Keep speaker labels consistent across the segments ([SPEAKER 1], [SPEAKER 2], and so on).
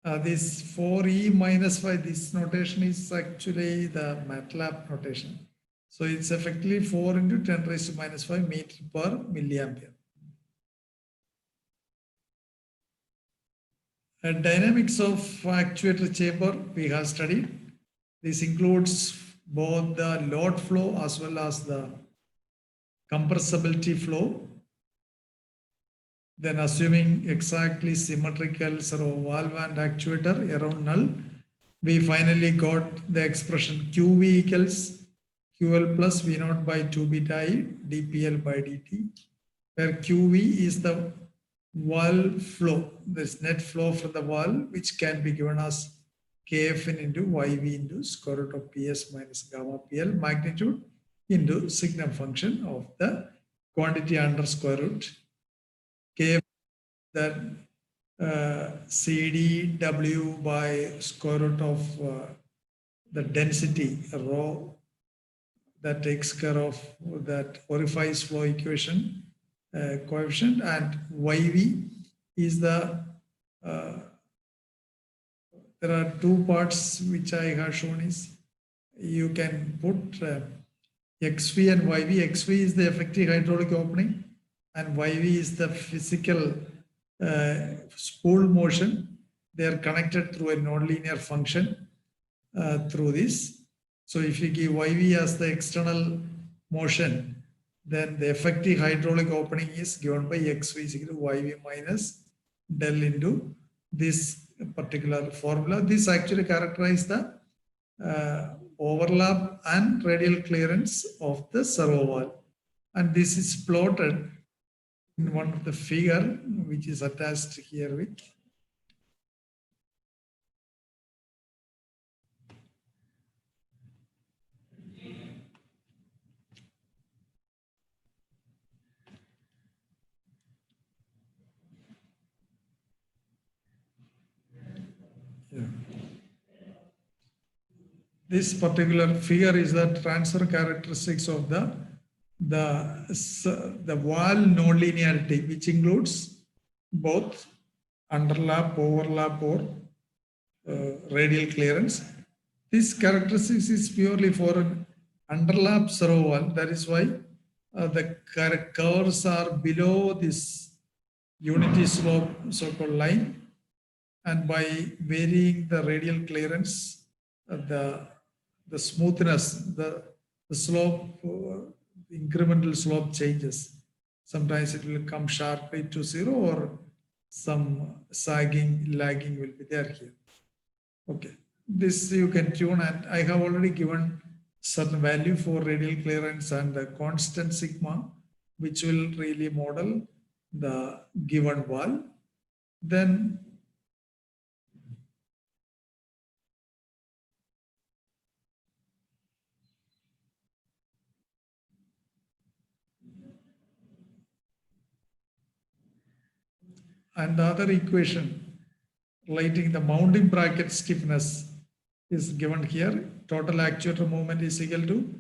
[SPEAKER 1] This 4e minus 5, this notation is actually the MATLAB notation. So it's effectively 4 into 10 raised to minus 5 meter per milliampere. Dynamics of actuator chamber we have studied. This includes both the load flow as well as the compressibility flow. Then assuming exactly symmetrical servo valve and actuator around null, we finally got the expression QV equals QL plus V naught by 2 beta I dPL by dt, where QV is the valve flow, this net flow from the valve, which can be given as KFN into YV into square root of PS minus gamma PL magnitude into signal function of the quantity under square root K, that CdW by square root of the density rho that takes care of that orifice flow equation coefficient, and YV is the there are two parts which I have shown is you can put XV and YV. XV is the effective hydraulic opening and YV is the physical spool motion. They are connected through a nonlinear function through this. So if you give YV as the external motion, then the effective hydraulic opening is given by XV is equal to YV minus del into this particular formula. This actually characterizes the overlap and radial clearance of the servo valve. And this is plotted in one of the figure which is attached here with. Yeah. This particular figure is the transfer characteristics of the valve nonlinearity, which includes both underlap, overlap, or radial clearance. This characteristics is purely for an underlap servo valve. That is why the curves are below this unity slope so-called line, and by varying the radial clearance, the smoothness, the slope, incremental slope changes. Sometimes it will come sharply to zero, or some sagging, lagging will be there here. Okay, this you can tune, and I have already given certain value for radial clearance and the constant sigma, which will really model the given valve. Then and the other equation relating the mounting bracket stiffness is given here. Total actuator movement is equal to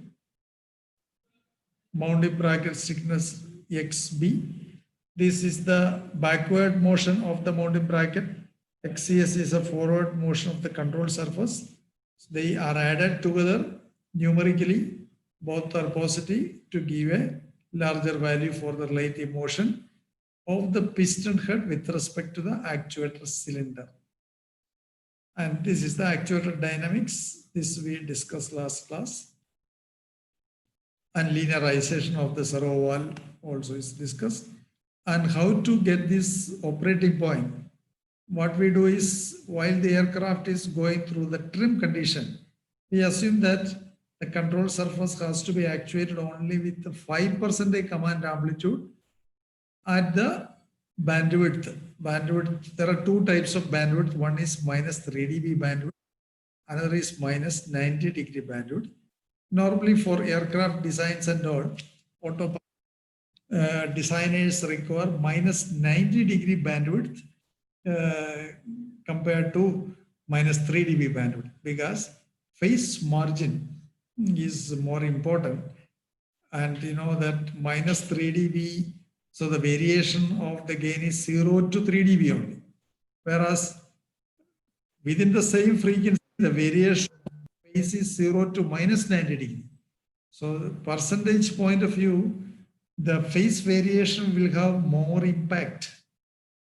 [SPEAKER 1] mounting bracket stiffness XB. This is the backward motion of the mounting bracket. XCS is a forward motion of the control surface. They are added together numerically. Both are positive to give a larger value for the relative motion of the piston head with respect to the actuator cylinder. And this is the actuator dynamics. This we discussed last class. And linearization of the servo valve also is discussed. And how to get this operating point. What we do is, while the aircraft is going through the trim condition, we assume that the control surface has to be actuated only with the 5% command amplitude at the bandwidth. There are two types of bandwidth. One is minus 3 dB bandwidth. Another is minus 90 degree bandwidth. Normally for aircraft designs and all, designers require minus 90 degree bandwidth compared to minus 3 dB bandwidth, because phase margin is more important. And you know that minus 3 dB, so the variation of the gain is 0 to 3 dB only. Whereas Within the same frequency, the variation phase is 0 to minus 90 degree. So the percentage point of view, the phase variation will have more impact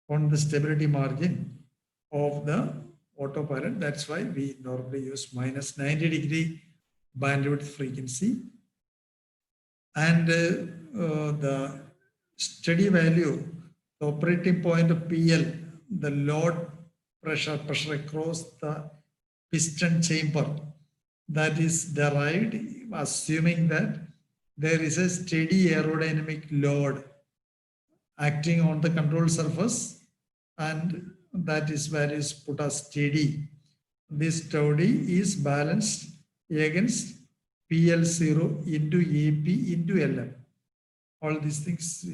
[SPEAKER 1] on the stability margin of the autopilot. That's why we normally use minus 90 degree bandwidth frequency. And the steady value, the operating point of PL, the load pressure across the piston chamber, that is derived assuming that there is a steady aerodynamic load acting on the control surface, and that is where is put as steady. This tau d is balanced against PL0 into AP into LM. All these things,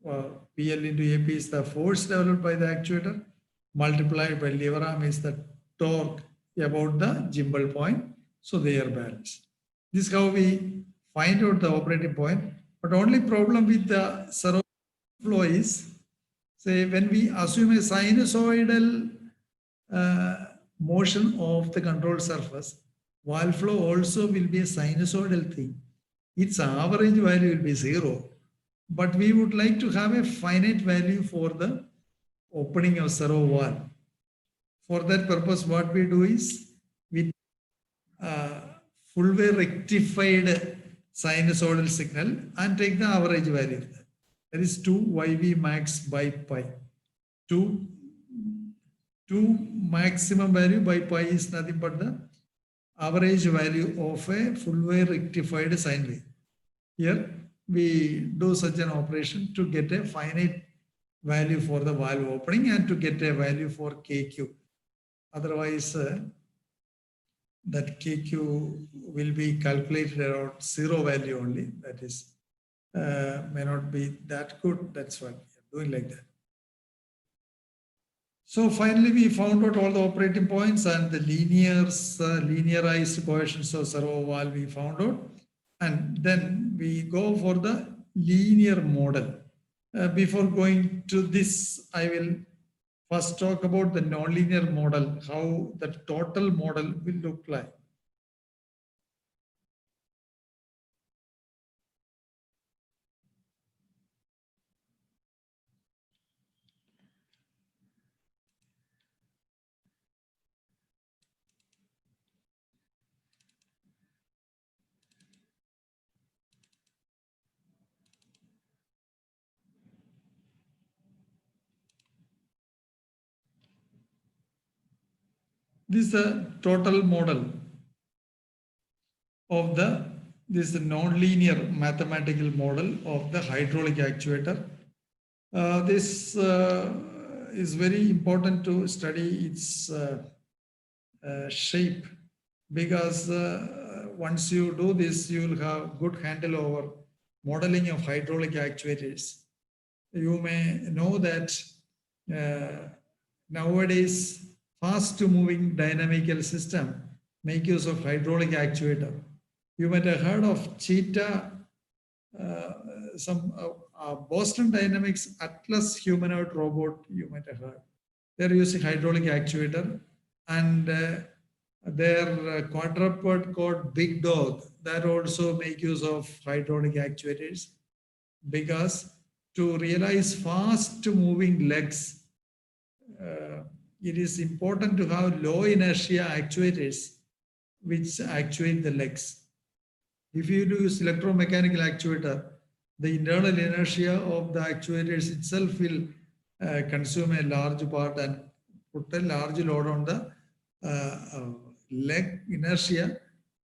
[SPEAKER 1] PL into AP is the force developed by the actuator, multiplied by lever arm is the torque about the gimbal point. So they are balanced. This is how we find out the operating point. But only problem with the servo flow is, say, when we assume a sinusoidal motion of the control surface, valve flow also will be a sinusoidal thing. Its average value will be 0. But we would like to have a finite value for the opening of servo valve. For that purpose, what we do is with full wave rectified sinusoidal signal and take the average value of that. That is 2 YV max by pi. 2 maximum value by pi is nothing but the average value of a full wave rectified sine wave. Here we do such an operation to get a finite value for the valve opening and to get a value for KQ. Otherwise, that KQ will be calculated around 0 value only. That is, may not be that good. That's why we are doing like that. So finally, we found out all the operating points and the linearized coefficients of servo valve we found out. And then we go for the linear model. Before going to this, I will first talk about the nonlinear model, how the total model will look like. This is the total model of this non-linear mathematical model of the hydraulic actuator. This is very important to study its shape, because once you do this, you will have good handle over modeling of hydraulic actuators. You may know that nowadays fast moving dynamical system make use of hydraulic actuator. You might have heard of Cheetah, some Boston Dynamics Atlas humanoid robot, you might have heard. They're using hydraulic actuator, and their quadruped called Big Dog, that also make use of hydraulic actuators, because to realize fast moving legs, it is important to have low inertia actuators which actuate the legs. If you use electromechanical actuator, the internal inertia of the actuators itself will consume a large part and put a large load on the leg inertia,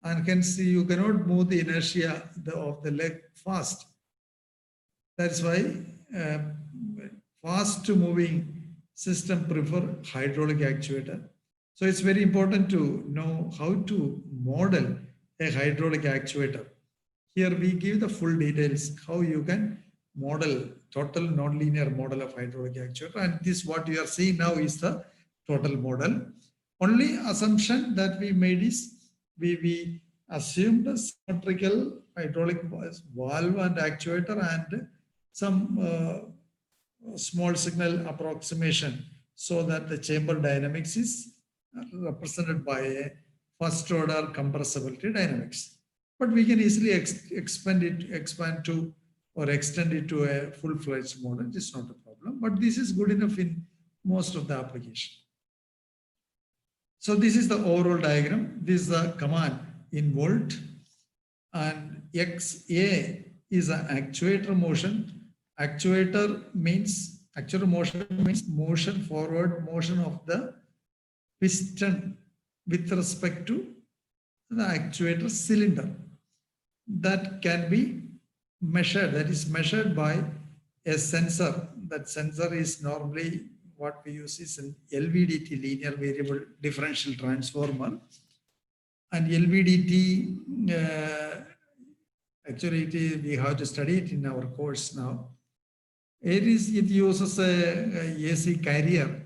[SPEAKER 1] and hence you cannot move the inertia of the leg fast. That's why fast moving system prefer hydraulic actuator. So it's very important to know how to model a hydraulic actuator. Here we give the full details how you can model total nonlinear model of hydraulic actuator, and this what you are seeing now is the total model. Only assumption that we made is we assumed a symmetrical hydraulic valve and actuator and some small signal approximation, so that the chamber dynamics is represented by a first order compressibility dynamics. But we can easily expand to or extend it to a full-fledged model. It's not a problem, but this is good enough in most of the application. So this is the overall diagram. This is the command involved, and XA is an actuator motion. Actuator motion means motion forward motion of the piston with respect to the actuator cylinder. That can be measured, that is measured by a sensor. That sensor is normally what we use is an LVDT, linear variable differential transformer. And LVDT, actually we have to study it in our course now. It uses a AC carrier.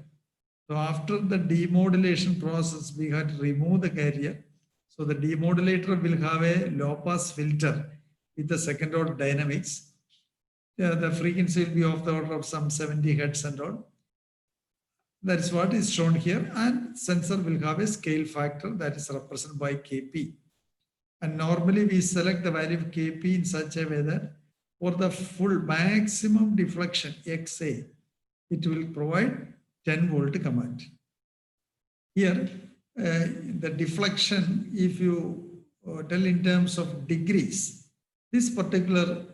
[SPEAKER 1] So after the demodulation process, we had to remove the carrier. So the demodulator will have a low pass filter with the second order dynamics. The frequency will be of the order of some 70 hertz and all. That is what is shown here. And sensor will have a scale factor that is represented by Kp. And normally we select the value of Kp in such a way that for the full maximum deflection XA, it will provide 10 volt command. Here, the deflection, if you tell in terms of degrees, this particular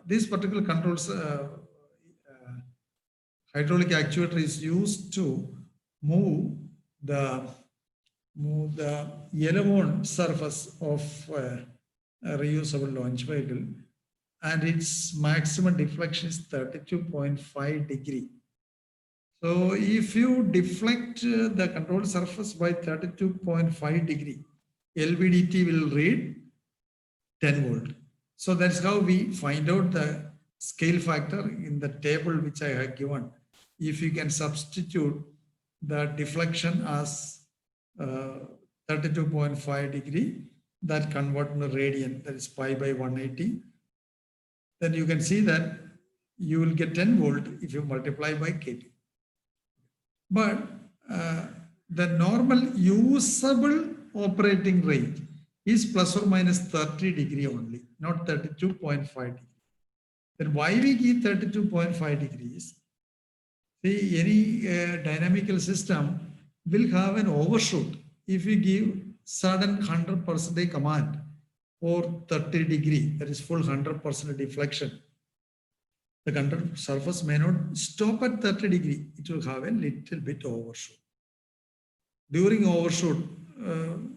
[SPEAKER 1] controls hydraulic actuator is used to move the yellow surface of a reusable launch vehicle, and its maximum deflection is 32.5 degree. So if you deflect the control surface by 32.5 degree, LVDT will read 10 volt. So that's how we find out the scale factor in the table which I have given. If you can substitute the deflection as 32.5 degree, that convert to radian, that is pi by 180, then you can see that you will get 10 volt if you multiply by Kp. But the normal usable operating rate is plus or minus 30 degree only, not 32.5 degree. Then why we give 32.5 degrees? See, any dynamical system will have an overshoot if you give sudden 100% command for 30 degree, that is full 100% deflection. The control surface may not stop at 30 degree. It will have a little bit overshoot. During overshoot,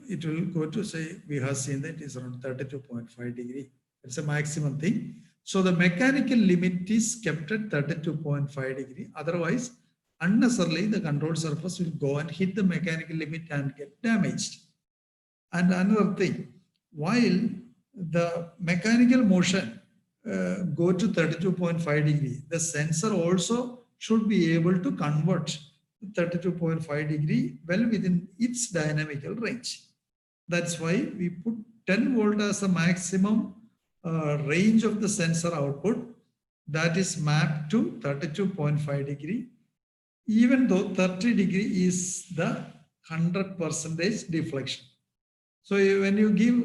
[SPEAKER 1] it will go to, say, we have seen that it is around 32.5 degree. It's a maximum thing. So the mechanical limit is kept at 32.5 degree. Otherwise, unnecessarily, the control surface will go and hit the mechanical limit and get damaged. And another thing, while the mechanical motion go to 32.5 degree, the sensor also should be able to convert 32.5 degree well within its dynamical range. That's why we put 10 volt as a maximum range of the sensor output that is mapped to 32.5 degree, even though 30 degree is the 100% deflection. So when you give,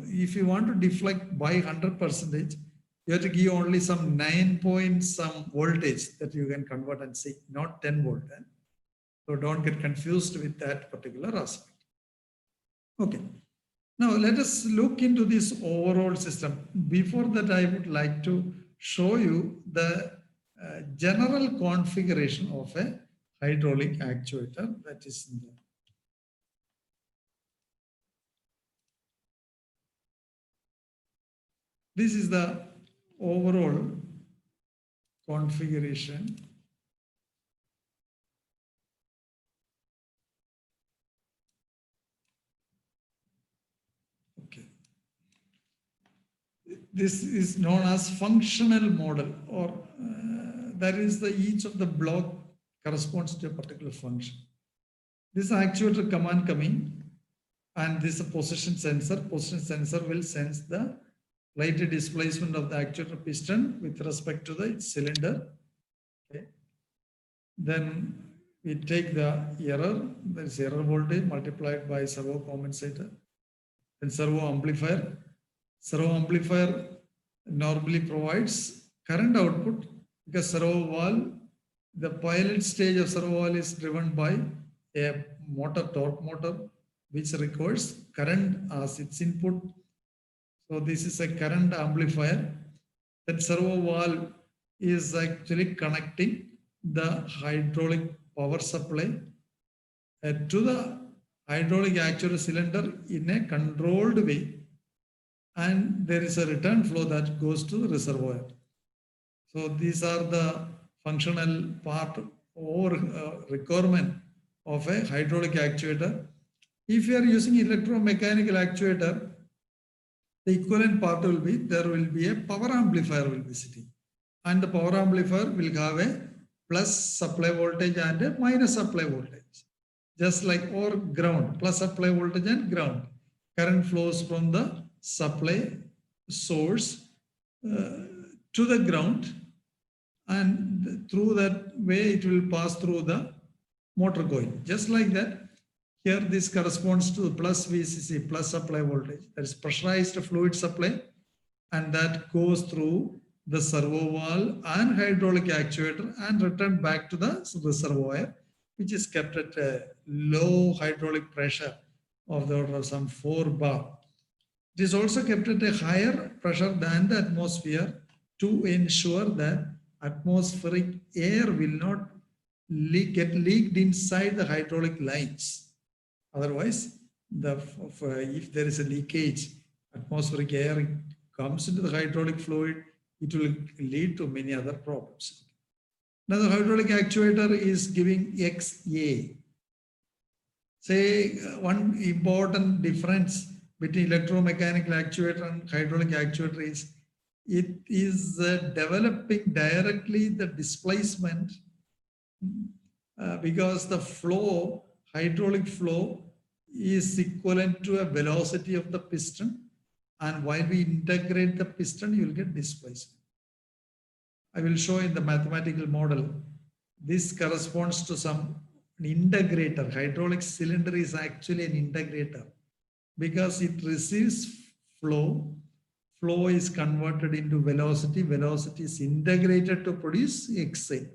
[SPEAKER 1] if you want to deflect by 100%, you have to give only some 9 point some voltage that you can convert and see, not 10 volt. So don't get confused with that particular aspect. Okay. Now let us look into this overall system. Before that, I would like to show you the general configuration of a hydraulic actuator that is in there. This is the overall configuration. Okay. This is known as functional model, or that is the each of the block corresponds to a particular function. This actuator command coming, and this is a position sensor. Position sensor will sense the light displacement of the actuator piston with respect to the cylinder. Okay. Then we take the error, that is error voltage multiplied by servo compensator, then servo amplifier. Servo amplifier normally provides current output because servo valve, the pilot stage of servo valve is driven by a motor, torque motor, which requires current as its input. So this is a current amplifier. That servo valve is actually connecting the hydraulic power supply to the hydraulic actuator cylinder in a controlled way, and there is a return flow that goes to the reservoir. So these are the functional part or requirement of a hydraulic actuator. If you are using electromechanical actuator, the equivalent part will be, there will be a power amplifier will be sitting, and the power amplifier will have a plus supply voltage and a minus supply voltage, just like or ground, plus supply voltage and ground. Current flows from the supply source to the ground, and through that way it will pass through the motor coil. Just like that, here this corresponds to plus VCC, plus supply voltage. That is pressurized fluid supply, and that goes through the servo valve and hydraulic actuator and returned back to the reservoir, which is kept at a low hydraulic pressure of the order of some 4 bar. It is also kept at a higher pressure than the atmosphere to ensure that atmospheric air will not get leaked inside the hydraulic lines. Otherwise, if there is a leakage, atmospheric air comes into the hydraulic fluid, it will lead to many other problems. Now the hydraulic actuator is giving XA. Say one important difference between electromechanical actuator and hydraulic actuator is it is developing directly the displacement because the flow, hydraulic flow, is equivalent to a velocity of the piston, and while we integrate the piston, you will get displacement. I will show in the mathematical model. This corresponds to some integrator. Hydraulic cylinder is actually an integrator because it receives flow. Flow is converted into velocity. Velocity is integrated to produce XA.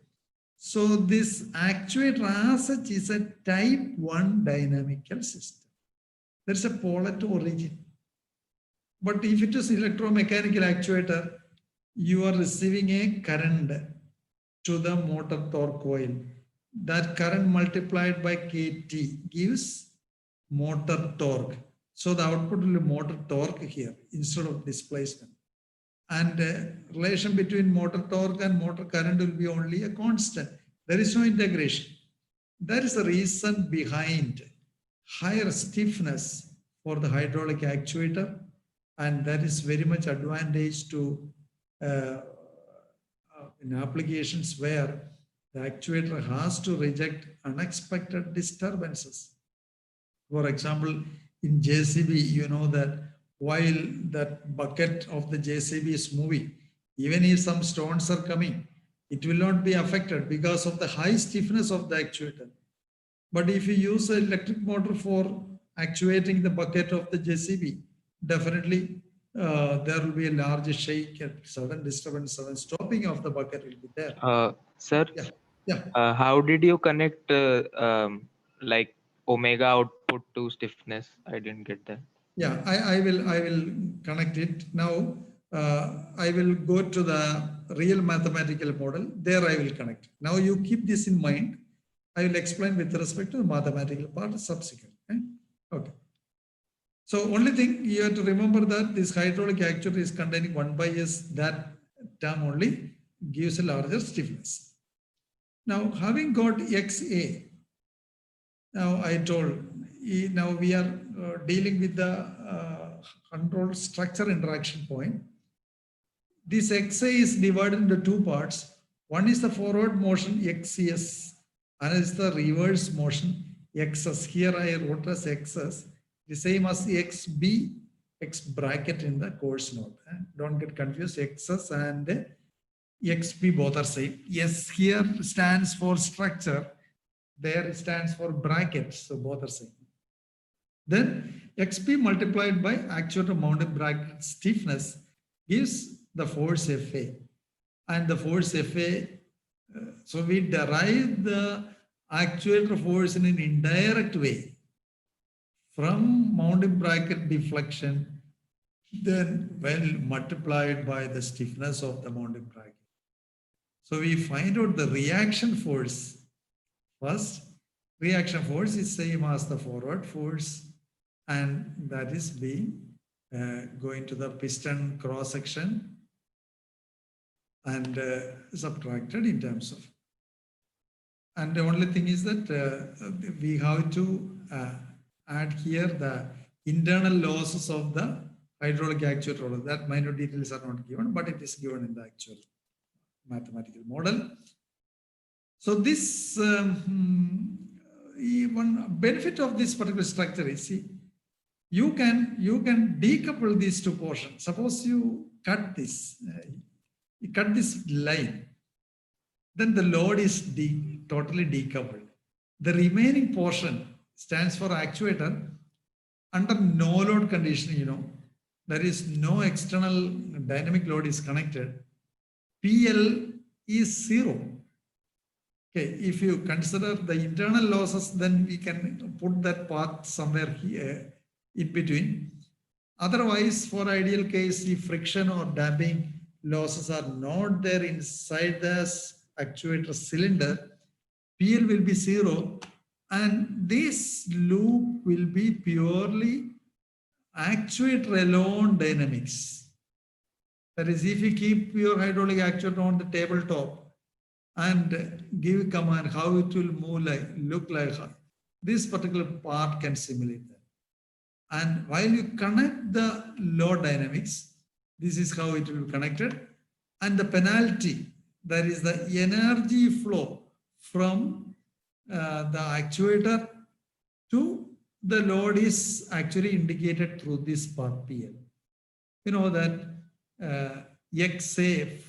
[SPEAKER 1] So this actuator as such is a type 1 dynamical system. There's a polar to origin. But if it is electromechanical actuator, you are receiving a current to the motor torque coil. That current multiplied by kT gives motor torque. So the output will be motor torque here instead of displacement. And relation between motor torque and motor current will be only a constant. There is no integration. That is the reason behind higher stiffness for the hydraulic actuator, and that is very much advantage to in applications where the actuator has to reject unexpected disturbances. For example, in JCB, you know that while that bucket of the JCB is moving, even if some stones are coming, it will not be affected because of the high stiffness of the actuator. But if you use an electric motor for actuating the bucket of the JCB, definitely there will be a large shake and sudden disturbance, sudden stopping of the bucket will be there.
[SPEAKER 2] Sir, how did you connect like omega output to stiffness? I didn't get that.
[SPEAKER 1] Yeah, I will connect it now. I will go to the real mathematical model. There I will connect. Now you keep this in mind. I will explain with respect to the mathematical part subsequent. Okay. So only thing you have to remember that this hydraulic actuator is containing 1 by S. That term only gives a larger stiffness. Now having got XA, now I told, now we are dealing with the control structure interaction point. This XA is divided into 2 parts. One is the forward motion XCS, and is the reverse motion XS. Here I wrote as XS, the same as XB, X bracket in the course note. Don't get confused, XS and XB both are same. S here stands for structure, There it stands for brackets, so both are same. Then XP multiplied by actuator mounted bracket stiffness gives the force Fa. And the force Fa, so we derive the actuator force in an indirect way from mounting bracket deflection, then when multiplied by the stiffness of the mounting bracket. So we find out the reaction force first. Reaction force is same as the forward force, and that is being going to the piston cross section and subtracted in terms of. And the only thing is that we have to add here the internal losses of the hydraulic actuator. That minor details are not given, but it is given in the actual mathematical model. So this one benefit of this particular structure is, see, you can decouple these two portions. Suppose you cut this line, then the load is totally decoupled. The remaining portion stands for actuator under no load condition. There is no external dynamic load is connected. PL is 0. Okay, if you consider the internal losses, then we can put that part somewhere here in between. Otherwise, for ideal case, if friction or damping losses are not there inside the actuator cylinder, PL will be 0, and this loop will be purely actuator alone dynamics. That is, if you keep your hydraulic actuator on the tabletop and give a command how it will move look like, this particular part can simulate that. And while you connect the load dynamics, this is how it will be connected. And the penalty, that is the energy flow from the actuator to the load, is actually indicated through this part PL. You know that XA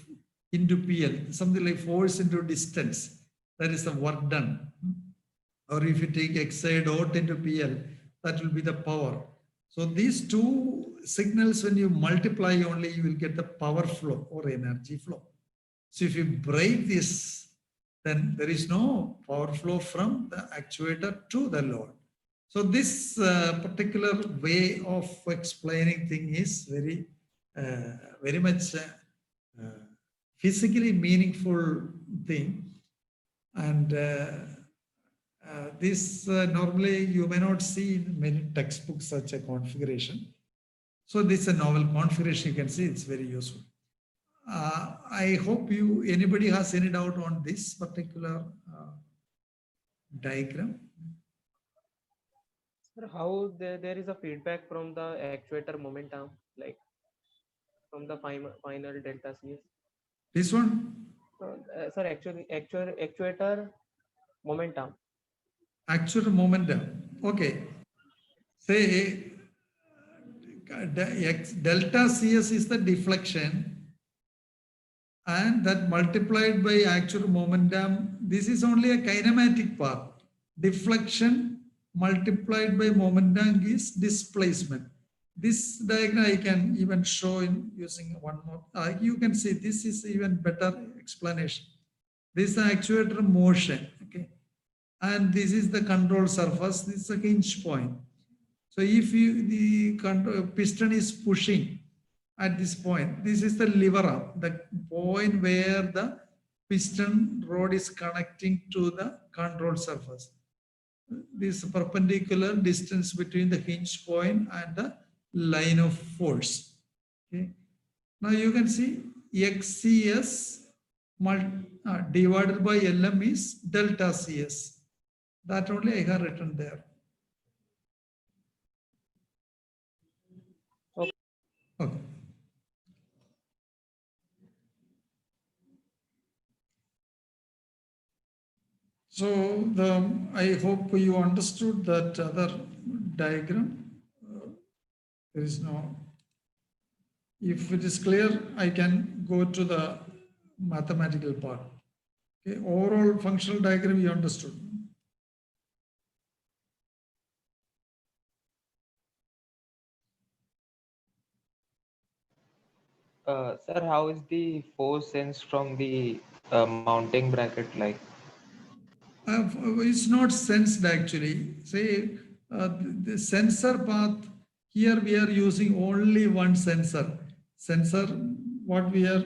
[SPEAKER 1] into PL, something like force into distance, that is the work done. Or if you take XA dot into PL, that will be the power. So these two signals, when you multiply only, you will get the power flow or energy flow. So if you break this, then there is no power flow from the actuator to the load. So this particular way of explaining thing is very much physically meaningful thing. And this normally you may not see in many textbooks such a configuration. So this is a novel configuration. You can see it's very useful. I hope anybody has any doubt on this particular diagram.
[SPEAKER 3] Sir, how there is a feedback from the actuator momentum, like from the final delta CS?
[SPEAKER 1] This one?
[SPEAKER 3] Sir, actually, actuator momentum.
[SPEAKER 1] Actuator momentum. Okay. Say delta CS is the deflection, and that multiplied by actual momentum, this is only a kinematic part. Deflection multiplied by momentum is displacement. This diagram I can even show in using one more. You can see this is even better explanation. This is the actuator motion, okay? And this is the control surface. This is a hinge point. So if the piston is pushing at this point, this is the lever arm, the point where the piston rod is connecting to the control surface. This perpendicular distance between the hinge point and the line of force. Okay. Now you can see XCS divided by LM is delta CS. That only I have written there.
[SPEAKER 3] Okay.
[SPEAKER 1] Okay. So I hope you understood that other diagram. There is no. If it is clear, I can go to the mathematical part. Okay, overall functional diagram you understood.
[SPEAKER 2] Sir, how is the force sensed from the mounting bracket like?
[SPEAKER 1] It's not sensed actually. Say the sensor path, here we are using only one sensor. Sensor, what we are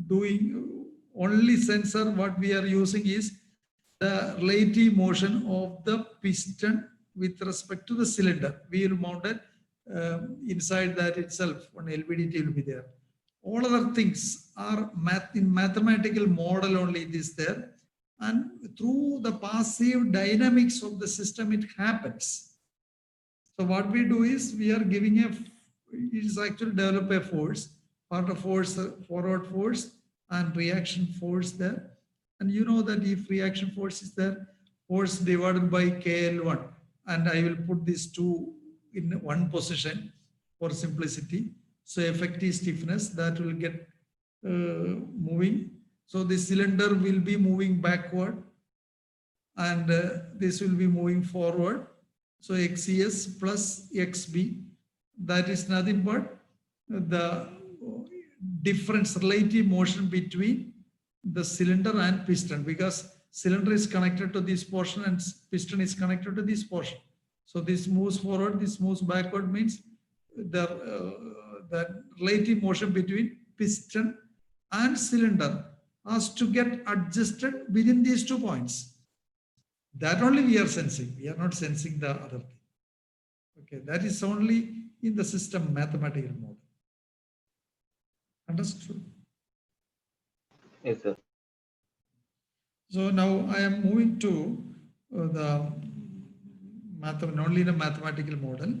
[SPEAKER 1] doing, only sensor what we are using is the relative motion of the piston with respect to the cylinder. We will mount it inside that itself, one LVDT will be there. All other things are in mathematical model only it is there, and through the passive dynamics of the system it happens. So what we do is we are giving it is actually develop a force, part of force, forward force and reaction force there. And you know that if reaction force is there, force divided by KL1, and I will put these two in one position for simplicity. So effective stiffness that will get moving. So the cylinder will be moving backward and this will be moving forward. So XCS plus XB, that is nothing but the difference, relative motion between the cylinder and piston, because cylinder is connected to this portion and piston is connected to this portion. So this moves forward, this moves backward, means the relative motion between piston and cylinder has to get adjusted within these 2 points. That only we are sensing. We are not sensing the other thing. Okay, that is only in the system mathematical model. Understood?
[SPEAKER 2] Yes, sir.
[SPEAKER 1] So now I am moving to the only the mathematical model.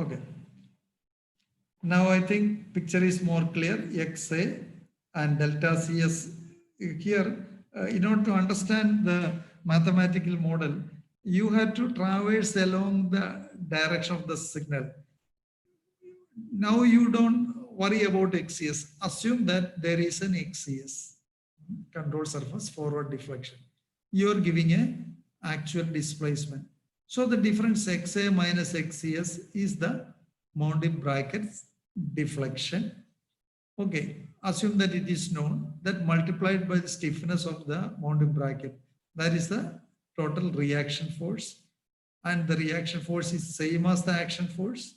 [SPEAKER 1] Okay. Now I think picture is more clear. XA and delta CS here. In order to understand the mathematical model, you have to traverse along the direction of the signal. Now you don't worry about XCS. Assume that there is an XCS, control surface forward deflection. You are giving an actual displacement. So the difference XA minus XCS is the mounting brackets deflection. Okay, assume that it is known, that multiplied by the stiffness of the mounting bracket, that is the total reaction force, and the reaction force is same as the action force.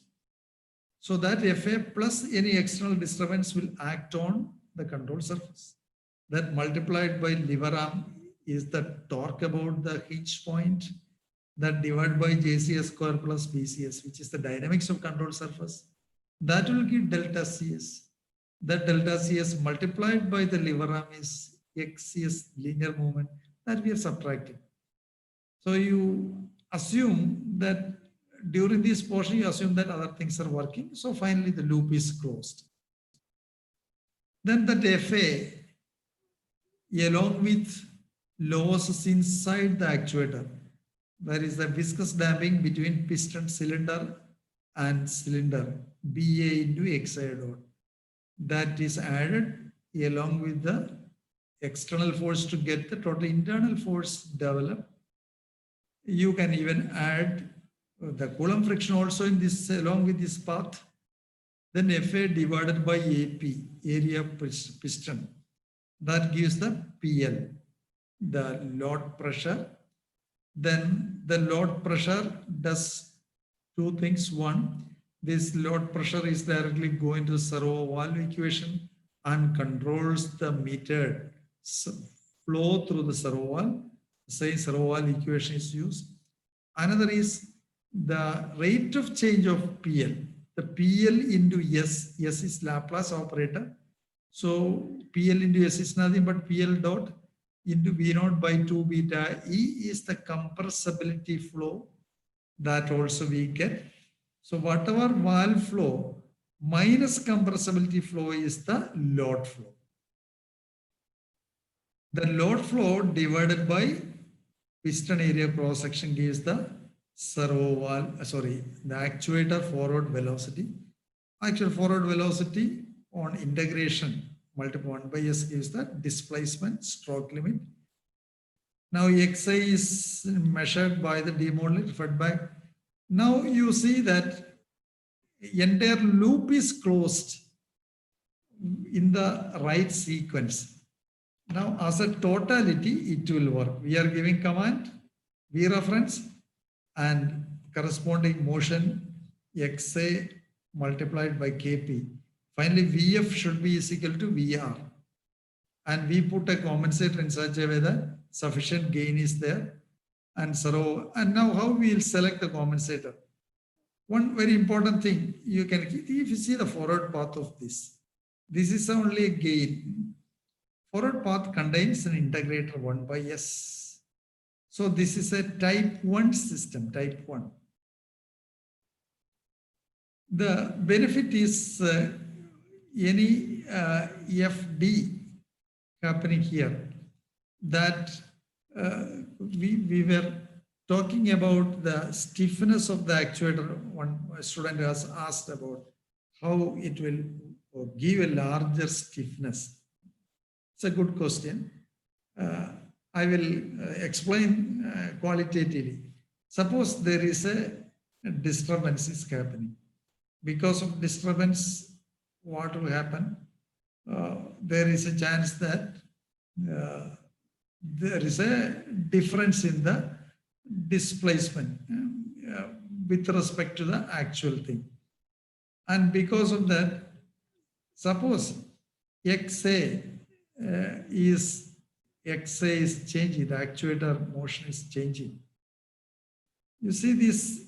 [SPEAKER 1] So that Fa plus any external disturbance will act on the control surface. That multiplied by lever arm is the torque about the hinge point, that divided by JCS square plus BCS, which is the dynamics of control surface. That will give delta CS. That delta CS multiplied by the lever arm is XCS linear movement that we are subtracting. So you assume that during this portion, you assume that other things are working. So finally the loop is closed. Then that FA, along with losses inside the actuator, there is the viscous damping between piston cylinder and cylinder, BA into XI dot. That is added along with the external force to get the total internal force developed. You can even add the Coulomb friction also in this along with this path. Then FA divided by AP, area of piston. That gives the PL, the load pressure. Then the load pressure does two things. One, this load pressure is directly going to the servo valve equation and controls the metered flow through the servo valve. Say servo valve equation is used. Another is the rate of change of PL. The PL into S, S is Laplace operator. So PL into S is nothing but PL dot into V naught by 2 beta E is the compressibility flow that also we get. So whatever valve flow minus compressibility flow is the load flow. The load flow divided by piston area cross section gives the servo valve, the actuator forward velocity. Actual forward velocity on integration multiple 1 by s gives the displacement stroke limit. Now xi is measured by the demodulator fed back. Now you see that entire loop is closed in the right sequence. Now as a totality, it will work. We are giving command V reference and corresponding motion XA multiplied by KP. Finally, VF should be is equal to VR. And we put a compensator in such a way that sufficient gain is there. And so, and now how we will select the compensator? One very important thing, you can, if you see the forward path of this is only a gain. Forward path contains an integrator 1 by S. So this is a type 1 system, type 1. The benefit is any FD happening here, that we were talking about the stiffness of the actuator. One student has asked about how it will give a larger stiffness. It's a good question. I will explain qualitatively. Suppose there is a disturbance is happening. Because of disturbance, what will happen? There is a chance that there is a difference in the displacement with respect to the actual thing. And because of that, suppose XA is changing, the actuator motion is changing. You see this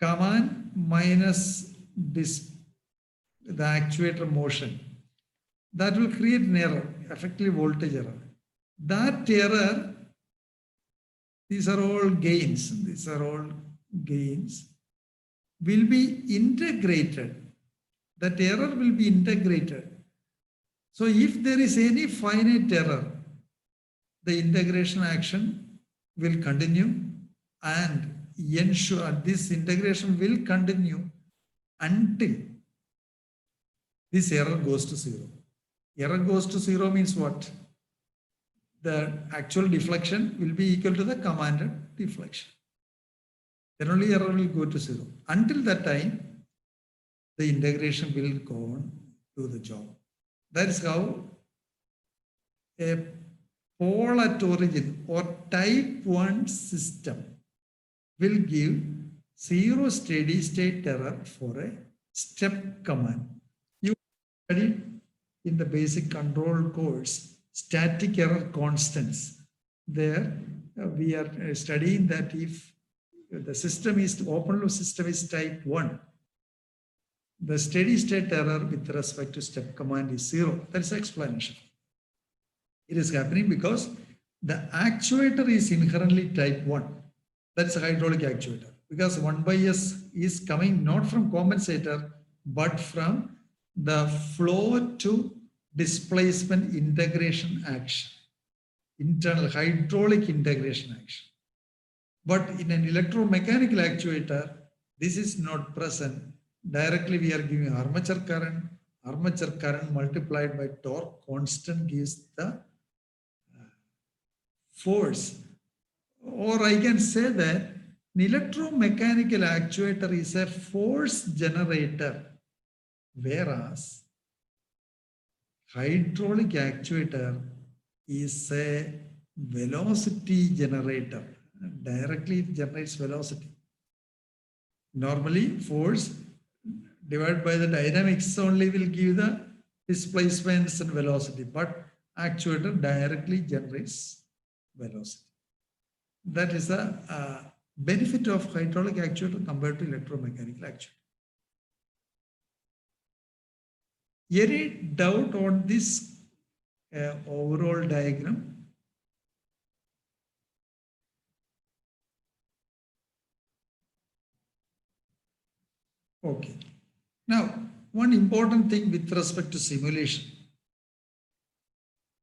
[SPEAKER 1] command minus this, the actuator motion, that will create an error, effectively voltage error. That error, these are all gains, will be integrated. That error will be integrated. So if there is any finite error, the integration action will continue and ensure this integration will continue until this error goes to zero. Error goes to zero means what? The actual deflection will be equal to the commanded deflection. Then only error will go to zero. Until that time, the integration will go on to the job. That is how a pole at origin or type 1 system will give zero steady state error for a step command. You studied in the basic control course static error constants. There we are studying that if the system is open loop system is type 1, the steady state error with respect to step command is zero. That is the explanation. It is happening because the actuator is inherently type 1. That's a hydraulic actuator, because 1 by S is coming not from compensator, but from the flow to displacement integration action, internal hydraulic integration action. But in an electromechanical actuator, this is not present. Directly we are giving armature current multiplied by torque constant gives the force. Or I can say that an electromechanical actuator is a force generator, whereas hydraulic actuator is a velocity generator. Directly it generates velocity. Normally force divided by the dynamics only will give the displacements and velocity, but actuator directly generates velocity. That is the benefit of hydraulic actuator compared to electromechanical actuator. Any doubt on this overall diagram? Okay. Now, one important thing with respect to simulation.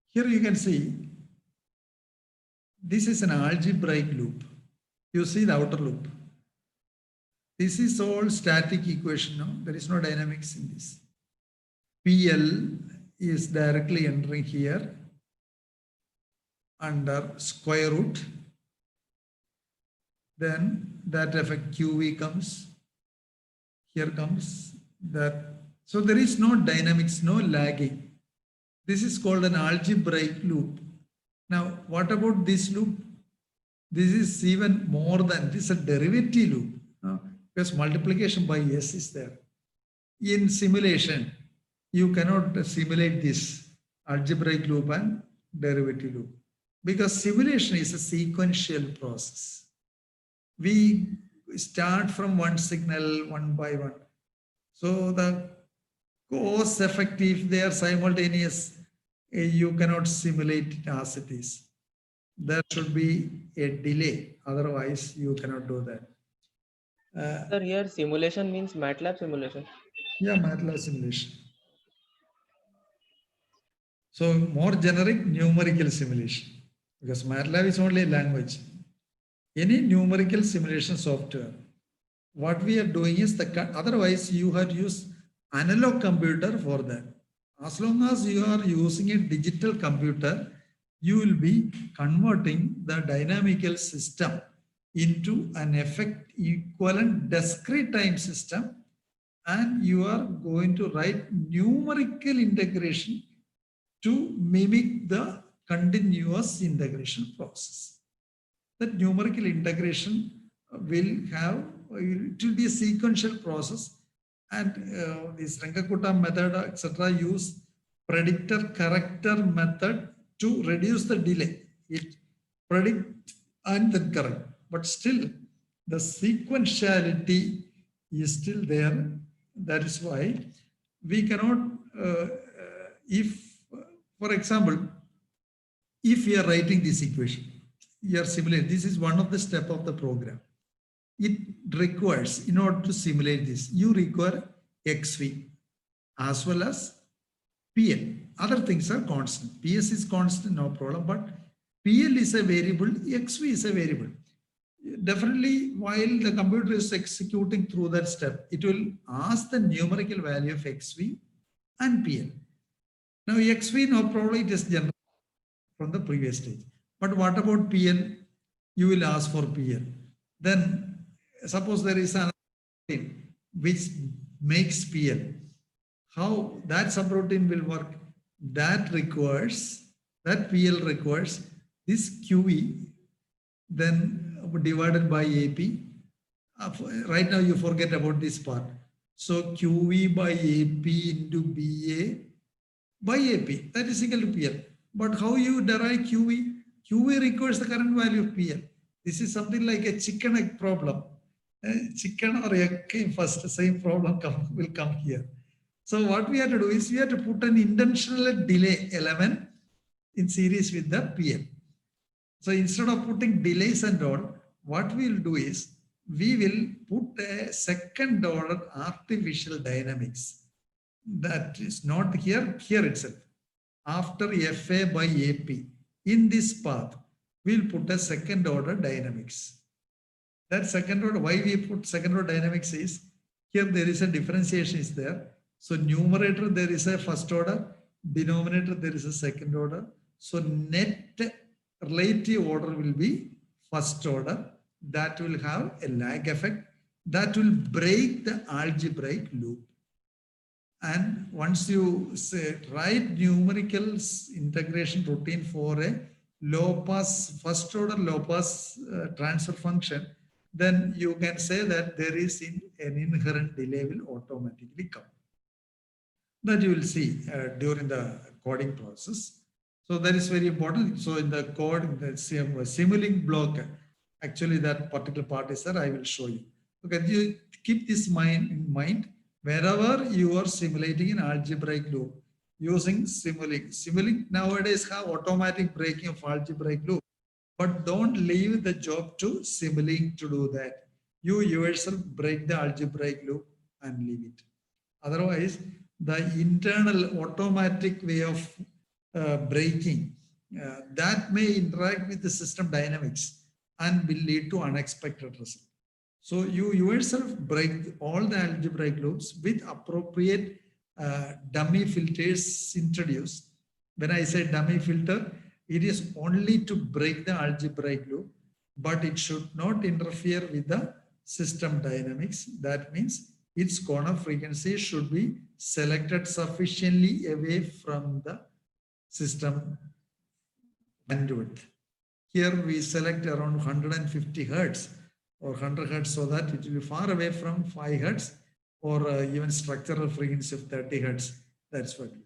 [SPEAKER 1] Here you can see this is an algebraic loop. You see the outer loop. This is all static equation. No, there is no dynamics in this. PL is directly entering here under square root. Then that effect QV comes. Here comes that. So there is no dynamics, no lagging. This is called an algebraic loop. Now, what about this loop? This is even more than this, is a derivative loop, because multiplication by S is there. In simulation, you cannot simulate this algebraic loop and derivative loop, because simulation is a sequential process. We start from one signal one by one. So the cause effect, if they are simultaneous, you cannot simulate it as it is. There should be a delay, otherwise you cannot do that.
[SPEAKER 3] Sir, here simulation means MATLAB simulation.
[SPEAKER 1] Yeah, MATLAB simulation. So more generic numerical simulation, because MATLAB is only a language. Any numerical simulation software, what we are doing is otherwise you have to use analog computer for that. As long as you are using a digital computer, you will be converting the dynamical system into an effect equivalent discrete time system, and you are going to write numerical integration to mimic the continuous integration process. That numerical integration will have, it will be a sequential process, and this Rengakuta method, etc., use predictor corrector method to reduce the delay. It predict and then correct, but still the sequentiality is still there. That is why we cannot, if, for example, if we are writing this equation, you are simulating, this is one of the steps of the program. It requires, in order to simulate this, you require XV as well as PL. Other things are constant. PS is constant, no problem, but PL is a variable, XV is a variable. Definitely, while the computer is executing through that step, it will ask the numerical value of XV and PL. Now, XV, no problem, it is generated from the previous stage. But what about PL? You will ask for PL. Then, suppose there is another thing which makes PL. How that subroutine will work? That requires, that PL requires this QE, then divided by AP. Right now you forget about this part. So QE by AP into BA by AP, that is equal to PL. But how you derive QE? QE requires the current value of PL. This is something like a chicken egg problem. Chicken or egg came first, the same problem will come here. So what we have to do is we have to put an intentional delay element in series with the PL. So instead of putting delays and all, what we will do is we will put a second order artificial dynamics that is not here, here itself. After FA by AP, in this path, we'll put a second order dynamics. That second order, why we put second order dynamics is, here there is a differentiation is there. So numerator, there is a first order, denominator, there is a second order. So net relative order will be first order. That will have a lag effect. That will break the algebraic loop. And once you say, write numerical integration routine for a low pass, first order low pass transfer function, then you can say that there is an inherent delay will automatically come. That you will see during the coding process. So that is very important. So in the code, in the Simulink block, actually that particular part is there, I will show you. Okay, you keep this in mind wherever you are simulating an algebraic loop using Simulink. Simulink nowadays have automatic breaking of algebraic loop, but don't leave the job to Simulink to do that. You yourself break the algebraic loop and leave it. Otherwise, the internal automatic way of breaking that may interact with the system dynamics and will lead to unexpected result. So you yourself break all the algebraic loops with appropriate dummy filters introduced. When I say dummy filter, it is only to break the algebraic loop, but it should not interfere with the system dynamics. That means its corner frequency should be selected sufficiently away from the system bandwidth. Here we select around 150 hertz or 100 hertz so that it will be far away from 5 hertz or even structural frequency of 30 hertz. That's what we do.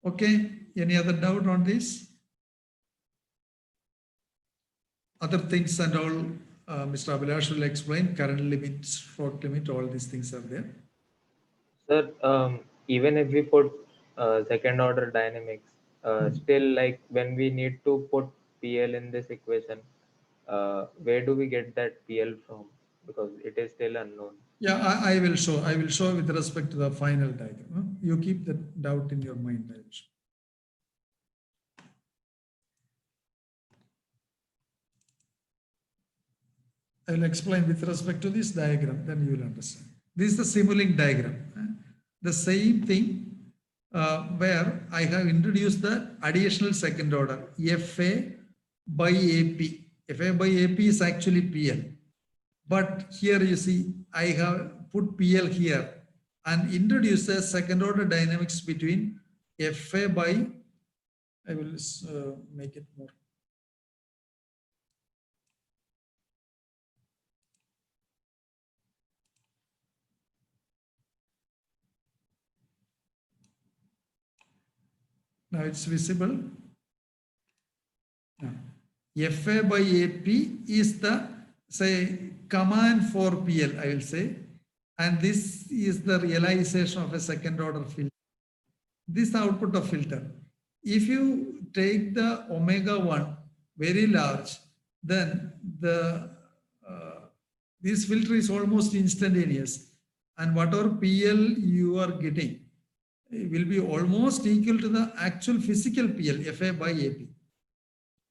[SPEAKER 1] Okay, any other doubt on this? Other things and all, Mr. Abhilash will explain, current limit, stroke limit, all these things are there.
[SPEAKER 2] Sir, even if we put second order dynamics, still like when we need to put PL in this equation, where do we get that PL from? Because it is still unknown.
[SPEAKER 1] Yeah, I will show. I will show with respect to the final diagram. You keep that doubt in your mind. I will show. I will explain with respect to this diagram, then you will understand. This is the Simulink diagram. The same thing where I have introduced the additional second order, FA by AP. FA by AP is actually PL. But here you see, I have put PL here and introduced a second order dynamics between FA by, I will make it more. Now it's visible. FA by AP is the, say, command for PL, I will say. And this is the realization of a second order filter. This is the output of filter. If you take the omega 1 very large, then the this filter is almost instantaneous. And whatever PL you are getting will be almost equal to the actual physical PL, FA by AP.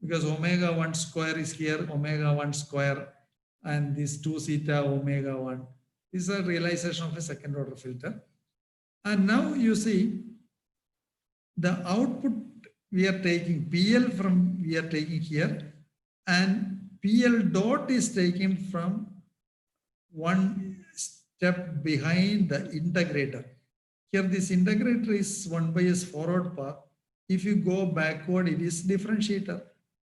[SPEAKER 1] Because omega 1 square is here, omega 1 square, and this 2 zeta omega 1 is a realization of a second order filter. And now you see the output we are taking, PL from we are taking here, and PL dot is taken from one step behind the integrator. Here this integrator is 1 by S forward path. If you go backward, it is differentiator.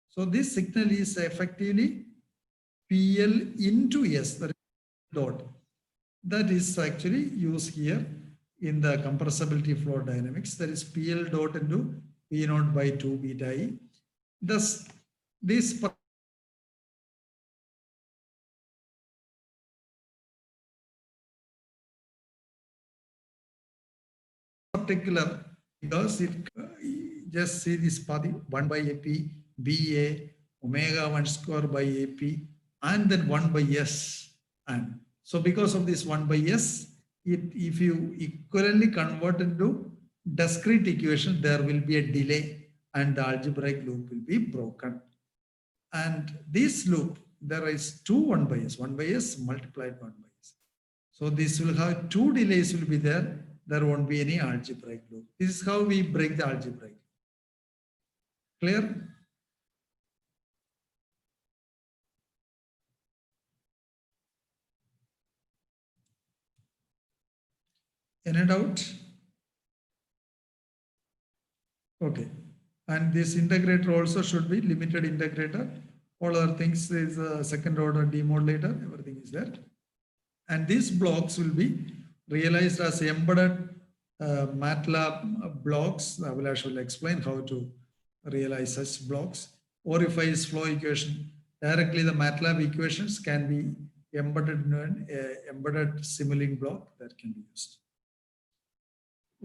[SPEAKER 1] So this signal is effectively PL into S, that is dot. That is actually used here in the compressibility flow dynamics. That is PL dot into P naught by 2 beta E. Thus, this particular, because it just see this path 1 by AP, BA, omega 1 square by AP, and then 1 by S. And so because of this 1 by S, if you equivalently convert into discrete equation, there will be a delay and the algebraic loop will be broken. And this loop, there is two 1 by S multiplied 1 by S. So this will have two delays will be there. There won't be any algebraic loop. This is how we break the algebraic. Clear? Any doubt? Okay. And this integrator also should be limited integrator. All other things is a second order demodulator, everything is there. And these blocks will be realized as embedded MATLAB blocks. Abhilash will explain how to realize such blocks. Or if I use flow equation, directly the MATLAB equations can be embedded in an embedded Simulink block that can be used.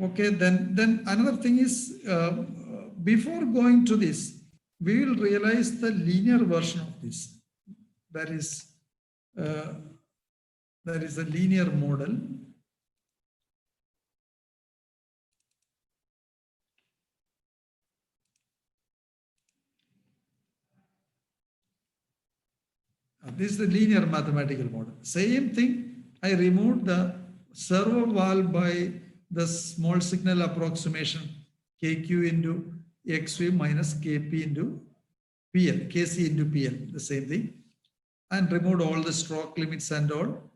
[SPEAKER 1] Okay, then another thing is, before going to this, we will realize the linear version of this. That is a linear model. this is the linear mathematical model. Same thing, I removed the servo valve by the small signal approximation KQ into XV minus KP into PL, KC into PL, the same thing, and removed all the stroke limits and all.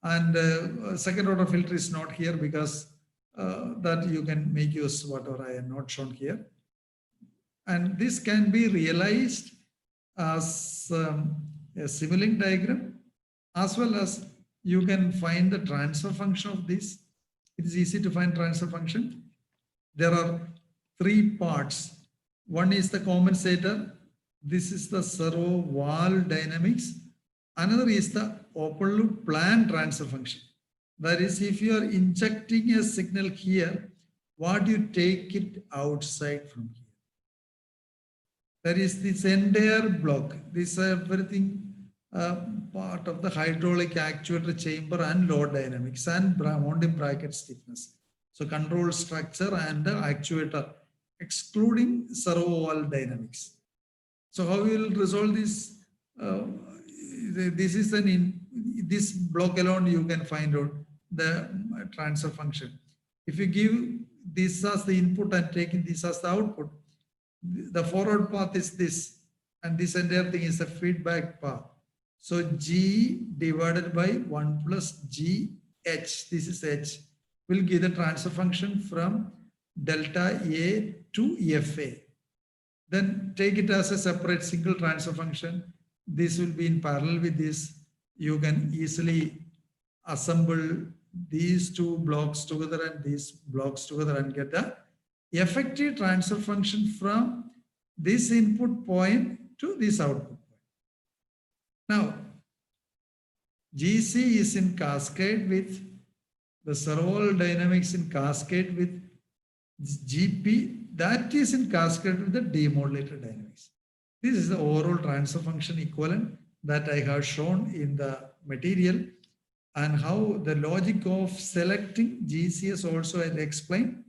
[SPEAKER 1] And second order filter is not here because that you can make use whatever I have not shown here. And this can be realized as a Simulink diagram, as well as you can find the transfer function of this. It is easy to find transfer function. There are three parts. One is the compensator. This is the servo valve dynamics. Another is the open loop plan transfer function. That is, if you are injecting a signal here, what do you take it outside from here? There is this entire block. This everything part of the hydraulic actuator chamber and load dynamics and mounting bracket stiffness. So control structure and the actuator, excluding servo valve dynamics. So how we will resolve this? This is this block alone you can find out the transfer function. If you give this as the input and taking this as the output, the forward path is this, and this entire thing is the feedback path. So G divided by 1 plus GH, this is H, will give the transfer function from delta A to FA. Then take it as a separate single transfer function. This will be in parallel with this. You can easily assemble these two blocks together and these blocks together and get the effective transfer function from this input point to this output point. Now, GC is in cascade with the servo dynamics in cascade with GP, that is in cascade with the demodulator dynamics. This is the overall transfer function equivalent that I have shown in the material, and how the logic of selecting GCS also I'll explain.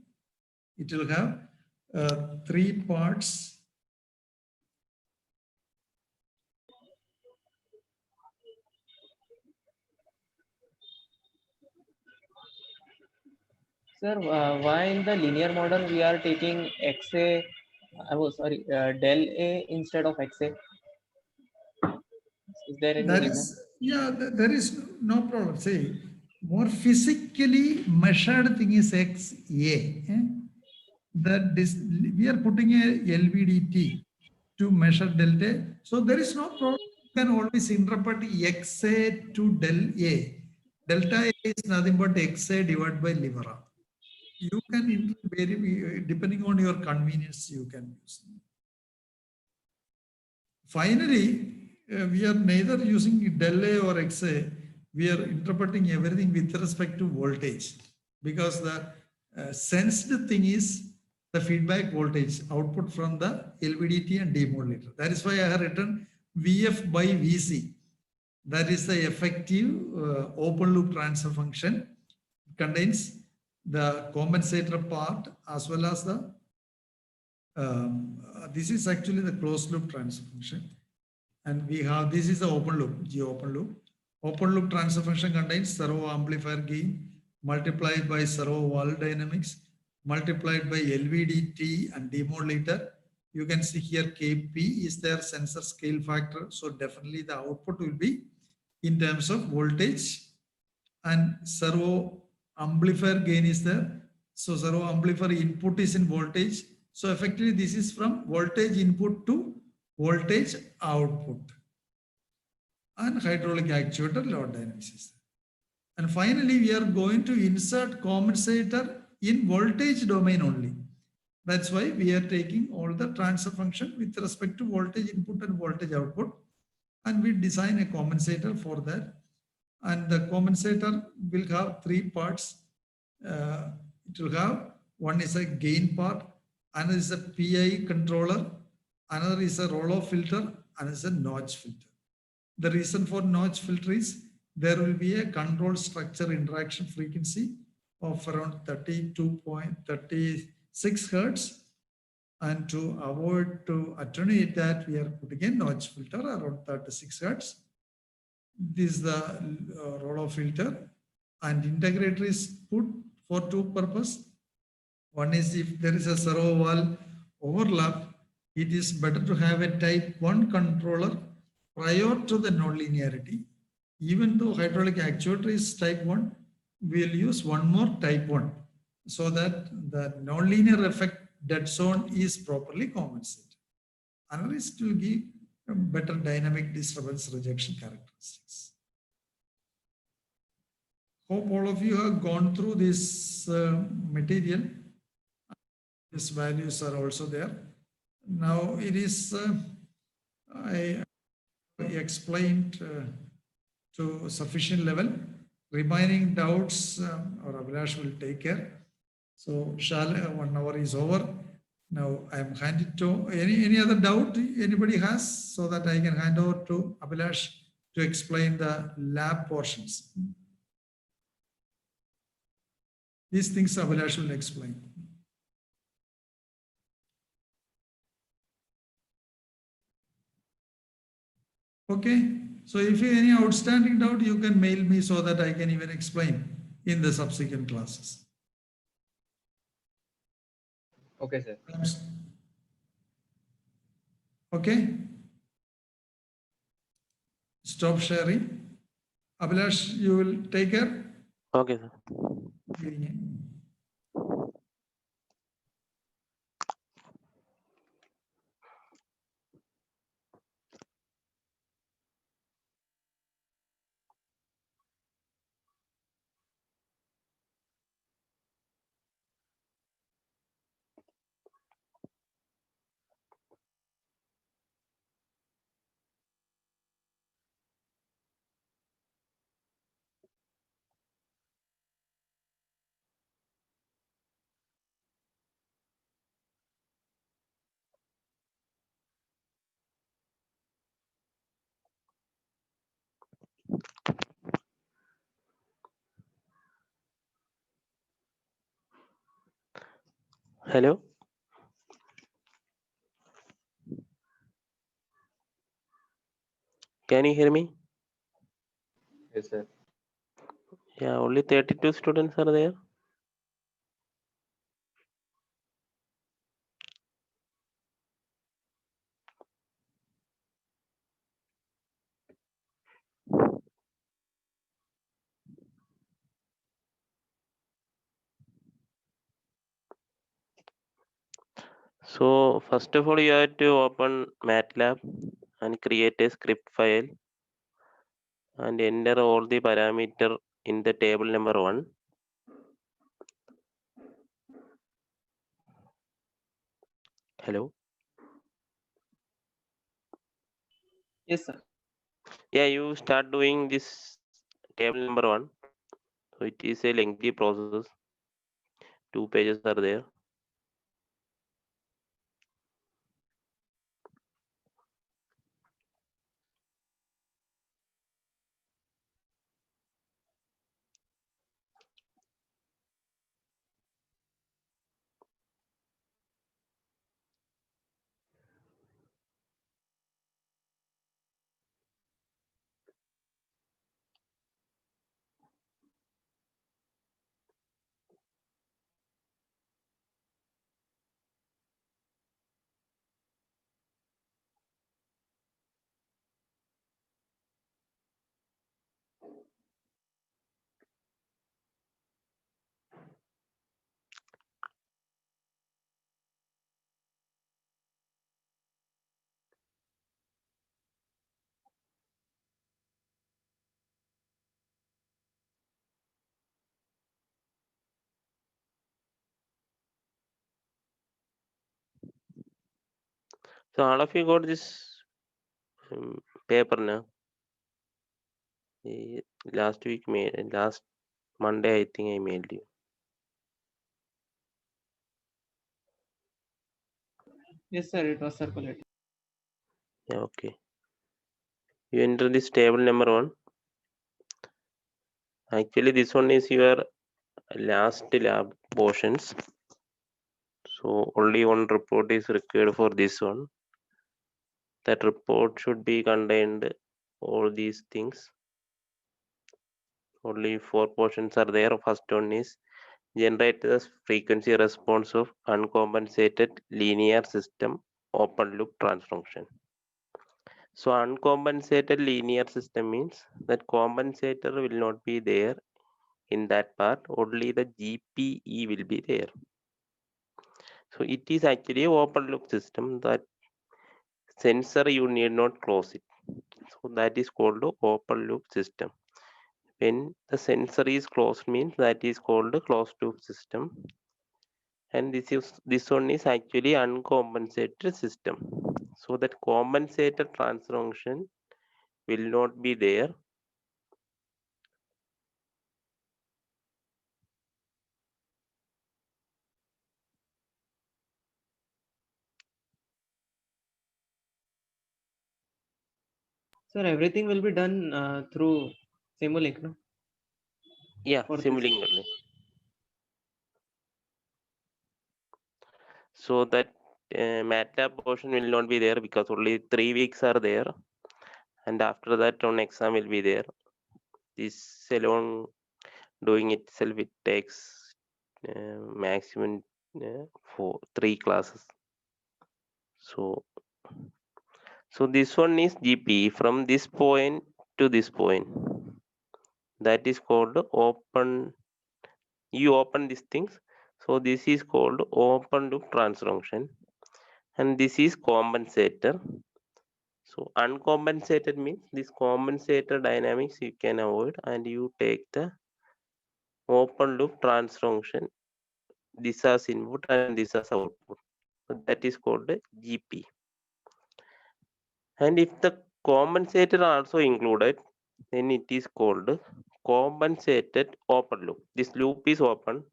[SPEAKER 1] It will have three parts.
[SPEAKER 3] Sir, why in the linear model we are taking XA, del A instead of XA? Is there any
[SPEAKER 1] That
[SPEAKER 3] reason?
[SPEAKER 1] is, yeah, there is no problem. See, more physically measured thing is XA. That this, we are putting a LVDT to measure delta. So there is no problem. You can always interpret XA to del A. Delta A is nothing but XA divided by Livera. You can vary, depending on your convenience, you can use. Finally, we are neither using del A or XA. We are interpreting everything with respect to voltage, because the sensed thing is the feedback voltage output from the LVDT and demodulator. That is why I have written VF by VC. That is the effective open loop transfer function. It contains the compensator part as well as the this is actually the closed loop transfer function, and we have, this is the open loop, G open loop. Open loop transfer function contains servo amplifier gain multiplied by servo valve dynamics multiplied by LVDT and demodulator. You can see here KP is their sensor scale factor, so definitely the output will be in terms of voltage, and servo amplifier gain is there. So servo amplifier input is in voltage. So effectively this is from voltage input to voltage output. And hydraulic actuator load dynamics is there. And finally, we are going to insert compensator in voltage domain only. That's why we are taking all the transfer function with respect to voltage input and voltage output. And we design a compensator for that. And the compensator will have three parts. It will have, one is a gain part, another is a PI controller, another is a roll-off filter, and is a notch filter. The reason for notch filter is there will be a control structure interaction frequency of around 32.36 Hertz. And to avoid to attenuate that, we are putting a notch filter around 36 Hertz. This is the roll-off filter, and integrator is put for two purposes. One is if there is a servo valve overlap, it is better to have a type 1 controller prior to the nonlinearity. Even though hydraulic actuator is type 1, we'll use one more type 1 so that the nonlinear effect dead zone is properly compensated. Another is to give a better dynamic disturbance rejection characteristics. Hope all of you have gone through this material. These values are also there. Now it is, I explained to sufficient level. Remaining doubts, or Abhilash will take care. So shall 1 hour is over. Now I am handed to any other doubt anybody has, so that I can hand over to Abhilash to explain the lab portions. These things Abhilash will explain. Okay, so if you have any outstanding doubt, you can mail me so that I can even explain in the subsequent classes.
[SPEAKER 2] Okay, sir.
[SPEAKER 1] Okay. Stop sharing. Abhilash, you will take care.
[SPEAKER 4] Okay, sir. Hello. Can you hear me?
[SPEAKER 2] Yes, sir.
[SPEAKER 4] Yeah, only 32 students are there. So first of all, you have to open MATLAB and create a script file and enter all the parameter in the table number 1. Hello.
[SPEAKER 3] Yes, sir.
[SPEAKER 4] Yeah, you start doing this table number 1. So it is a lengthy process. 2 pages are there. So all of you got this paper now. Last Monday, I think I mailed you.
[SPEAKER 3] Yes, sir. It was circulated.
[SPEAKER 4] Yeah, okay. You enter this table number 1. Actually, this one is your last lab portions. So only one report is required for this one. That report should be contained all these things. Only 4 portions are there. First one is generate the frequency response of uncompensated linear system open loop transformation. So uncompensated linear system means that compensator will not be there in that part, only the GPE will be there. So it is actually a open loop system that sensor you need not close it. So that is called a open loop system. When the sensor is closed means that is called a closed loop system. And this one is actually uncompensated system. So that compensated transformation will not be there.
[SPEAKER 3] Sir, everything will be done through Simulink, no?
[SPEAKER 4] Yeah,
[SPEAKER 3] For this.
[SPEAKER 4] Simulink only. So that MATLAB portion will not be there because only 3 weeks are there, and after that on exam will be there. This alone doing itself it takes maximum 3 classes. So this one is GP from this point to this point. That is called open. You open these things. So this is called open loop transformation, and this is compensator. So uncompensated means this compensator dynamics you can avoid, and you take the open loop transformation. This as input and this as output. So that is called the GP. And if the compensator also included, then it is called compensated open loop. This loop is open.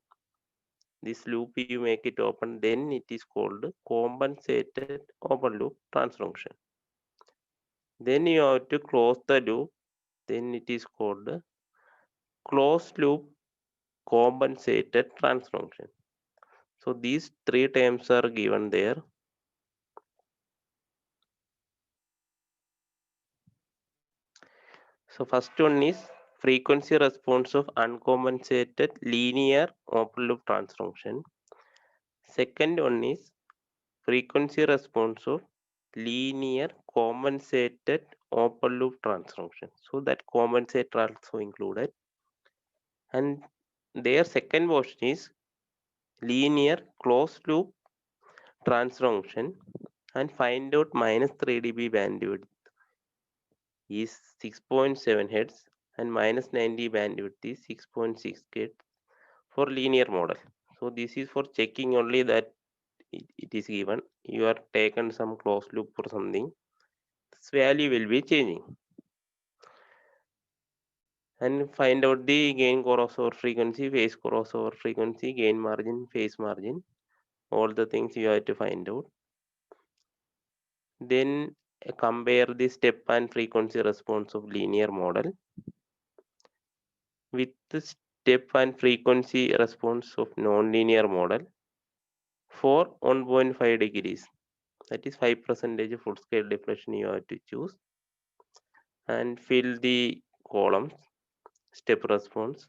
[SPEAKER 4] This loop you make it open, then it is called compensated open loop transformation. Then you have to close the loop, then it is called closed loop compensated transformation. So these 3 terms are given there. So first one is frequency response of uncompensated linear open loop transformation. Second one is frequency response of linear compensated open loop transformation. So that compensator also included. And their second portion is linear closed loop transformation, and find out minus 3 dB bandwidth is 6.7 Hz and minus 90 bandwidth is 6.6 Hz for linear model. So this is for checking only that it is given. You are taken some closed loop or something. This value will be changing. And find out the gain crossover frequency, phase crossover frequency, gain margin, phase margin. All the things you have to find out. Then compare the step and frequency response of linear model with the step and frequency response of nonlinear model for 1.5 degrees. That is 5% full scale deflection you have to choose, and fill the columns, step response.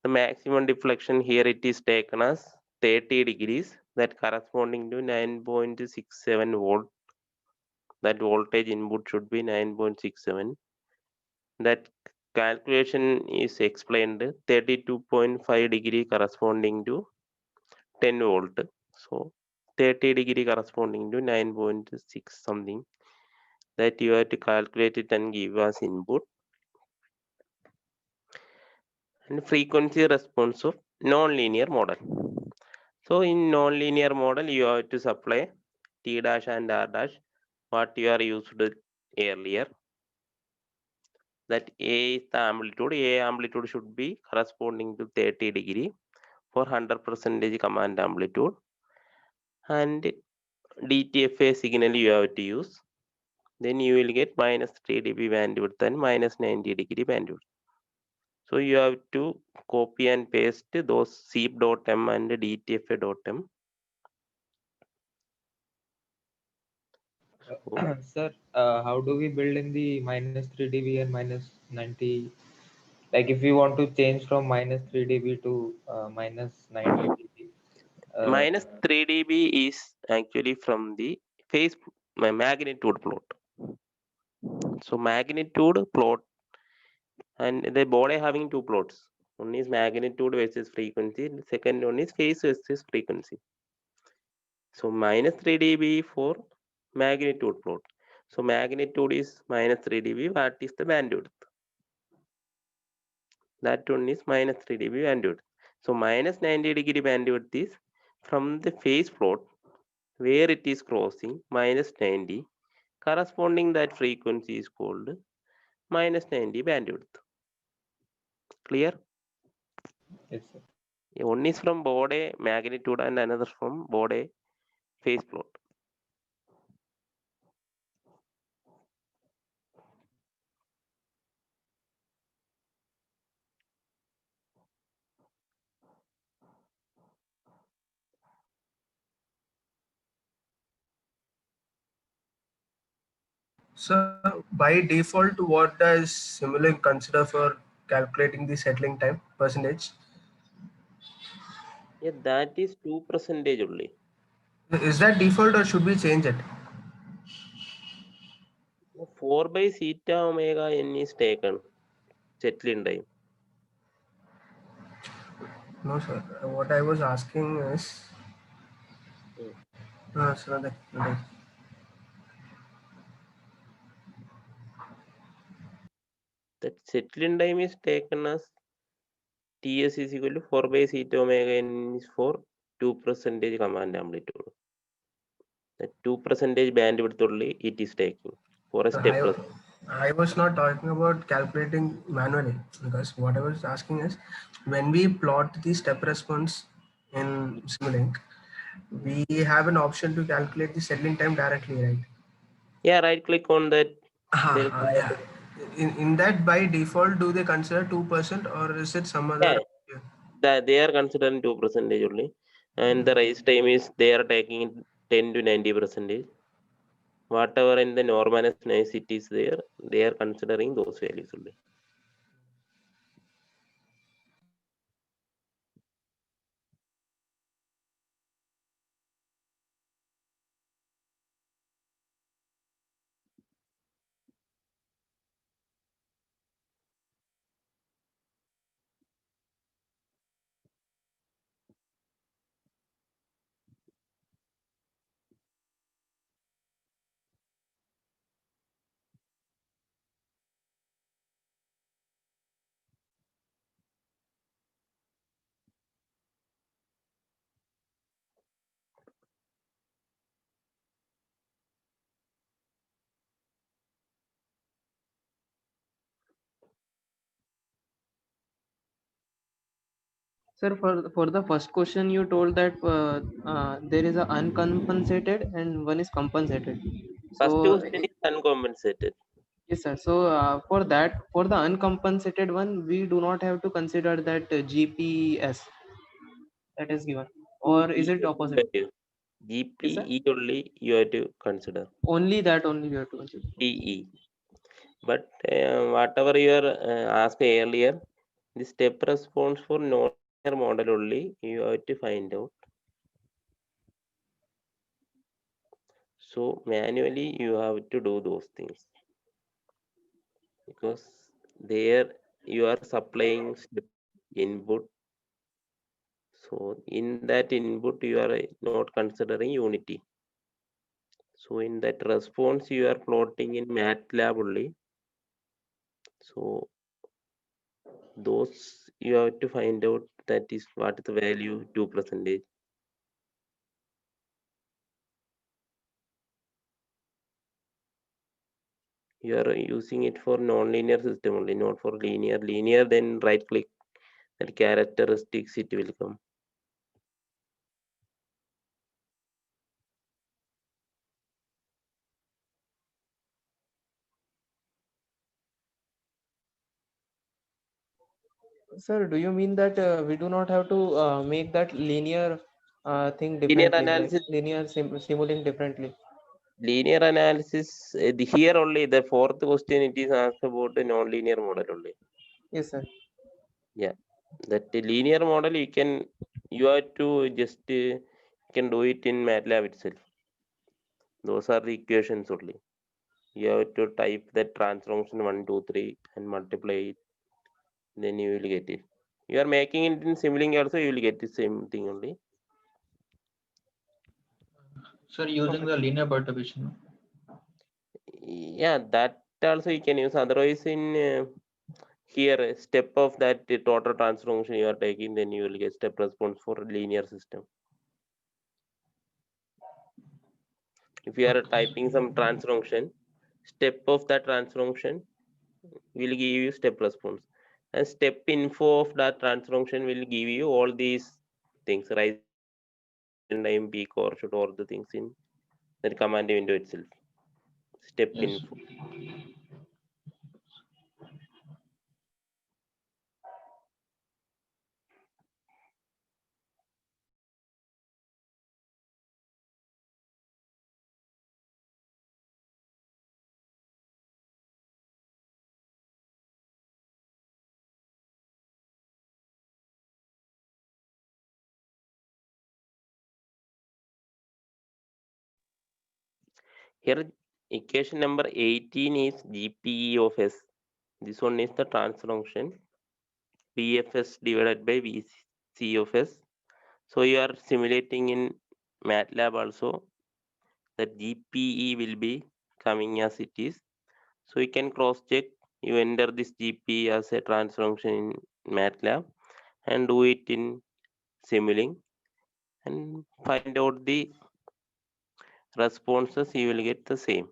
[SPEAKER 4] The maximum deflection here it is taken as 30 degrees, that corresponding to 9.67 volt. That voltage input should be 9.67. That calculation is explained 32.5 degree corresponding to 10 volt. So 30 degree corresponding to 9.6 something, that you have to calculate it and give us input. And frequency response of non-linear model. So in non-linear model you have to supply T dash and R dash what you are used earlier. That A is the amplitude. A amplitude should be corresponding to 30 degree for 100% command amplitude, and DTFA signal you have to use. Then you will get minus 3 dB bandwidth and minus 90 degree bandwidth. So you have to copy and paste those SEEP.m and DTFA.m.
[SPEAKER 2] Sir, how do we build in the minus 3 dB and minus 90 Like if we want to change from minus 3 dB to minus 90 dB.
[SPEAKER 4] Minus 3 dB is actually from the phase magnitude plot. So magnitude plot, and the body having two plots. One is magnitude versus frequency. The second one is phase versus frequency. So minus 3 dB for magnitude plot. So magnitude is minus 3 dB. What is the bandwidth? That one is minus 3 dB bandwidth. So minus 90 degree bandwidth is from the phase plot where it is crossing minus 90. Corresponding that frequency is called minus 90 bandwidth. Clear?
[SPEAKER 2] Yes, sir.
[SPEAKER 4] One is from body magnitude and another from body phase plot.
[SPEAKER 5] So by default, what does Simulink consider for calculating the settling time percentage?
[SPEAKER 4] Yeah, that is 2% only.
[SPEAKER 5] Is that default or should we change it?
[SPEAKER 4] 4 by theta omega n is taken. Settling time.
[SPEAKER 5] No, sir. What I was asking is, sir,
[SPEAKER 4] That settling time is taken as Ts is equal to 4 by theta omega n is for 2% command amplitude. That 2% bandwidth only it is taking for a step response.
[SPEAKER 5] I was not talking about calculating manually, because what I was asking is, when we plot the step response in Simulink, we have an option to calculate the settling time directly, right?
[SPEAKER 4] Yeah, right click on that. There is
[SPEAKER 5] Yeah. In that, by default, do they consider 2% or is it some other?
[SPEAKER 4] Yeah, that they are considering 2% only, and the rise time is they are taking 10 to 90%. Whatever in the normalized noise it is there, they are considering those values only.
[SPEAKER 3] Sir, for the first question, you told that there is a uncompensated and one is compensated.
[SPEAKER 4] First
[SPEAKER 3] So
[SPEAKER 4] question is uncompensated.
[SPEAKER 3] yes, sir. So for the uncompensated one, we do not have to consider that GPS that is given, or is it opposite? Yes, sir.
[SPEAKER 4] GPE only you have to consider.
[SPEAKER 3] Only we have to consider.
[SPEAKER 4] PE. But whatever you are asked earlier, the step response for non-linear model only you have to find out. So manually you have to do those things because there you are supplying step input. So in that input you are not considering unity. So in that response you are plotting in MATLAB only. So those you have to find out that is what is the value 2%. You are using it for non-linear system only, not for linear. Linear, then right click that characteristics it will come.
[SPEAKER 3] Sir, do you mean that we do not have to make that linear thing
[SPEAKER 4] Linear
[SPEAKER 3] differently, like
[SPEAKER 4] analysis,
[SPEAKER 3] linear simulating differently?
[SPEAKER 4] linear analysis. Here only the fourth question it is asked about the non-linear model only.
[SPEAKER 3] Yes, sir.
[SPEAKER 4] Yeah, that linear model you have to just you can do it in MATLAB itself. Those are the equations only. You have to type the transformation 1, 2, 3 and multiply it, then you will get it. You are making it in Simulink also, you will get the same thing only.
[SPEAKER 6] Sir, using the linear perturbation.
[SPEAKER 4] Yeah, that also you can use. Otherwise, in here step of that the total transformation you are taking, then you will get step response for linear system. If you are typing some transformation, step of that transformation will give you step response, and step info of that transformation will give you all these things, rise in time, peak, or should all the things in that command window itself. Step
[SPEAKER 6] Yes.
[SPEAKER 4] info. Here equation number 18 is GPE of S. This one is the transformation VFS divided by VC of S. So you are simulating in MATLAB also, that GPE will be coming as it is. So you can cross check. You enter this GPE as a transformation in MATLAB and do it in Simulink and find out the responses. You will get the same.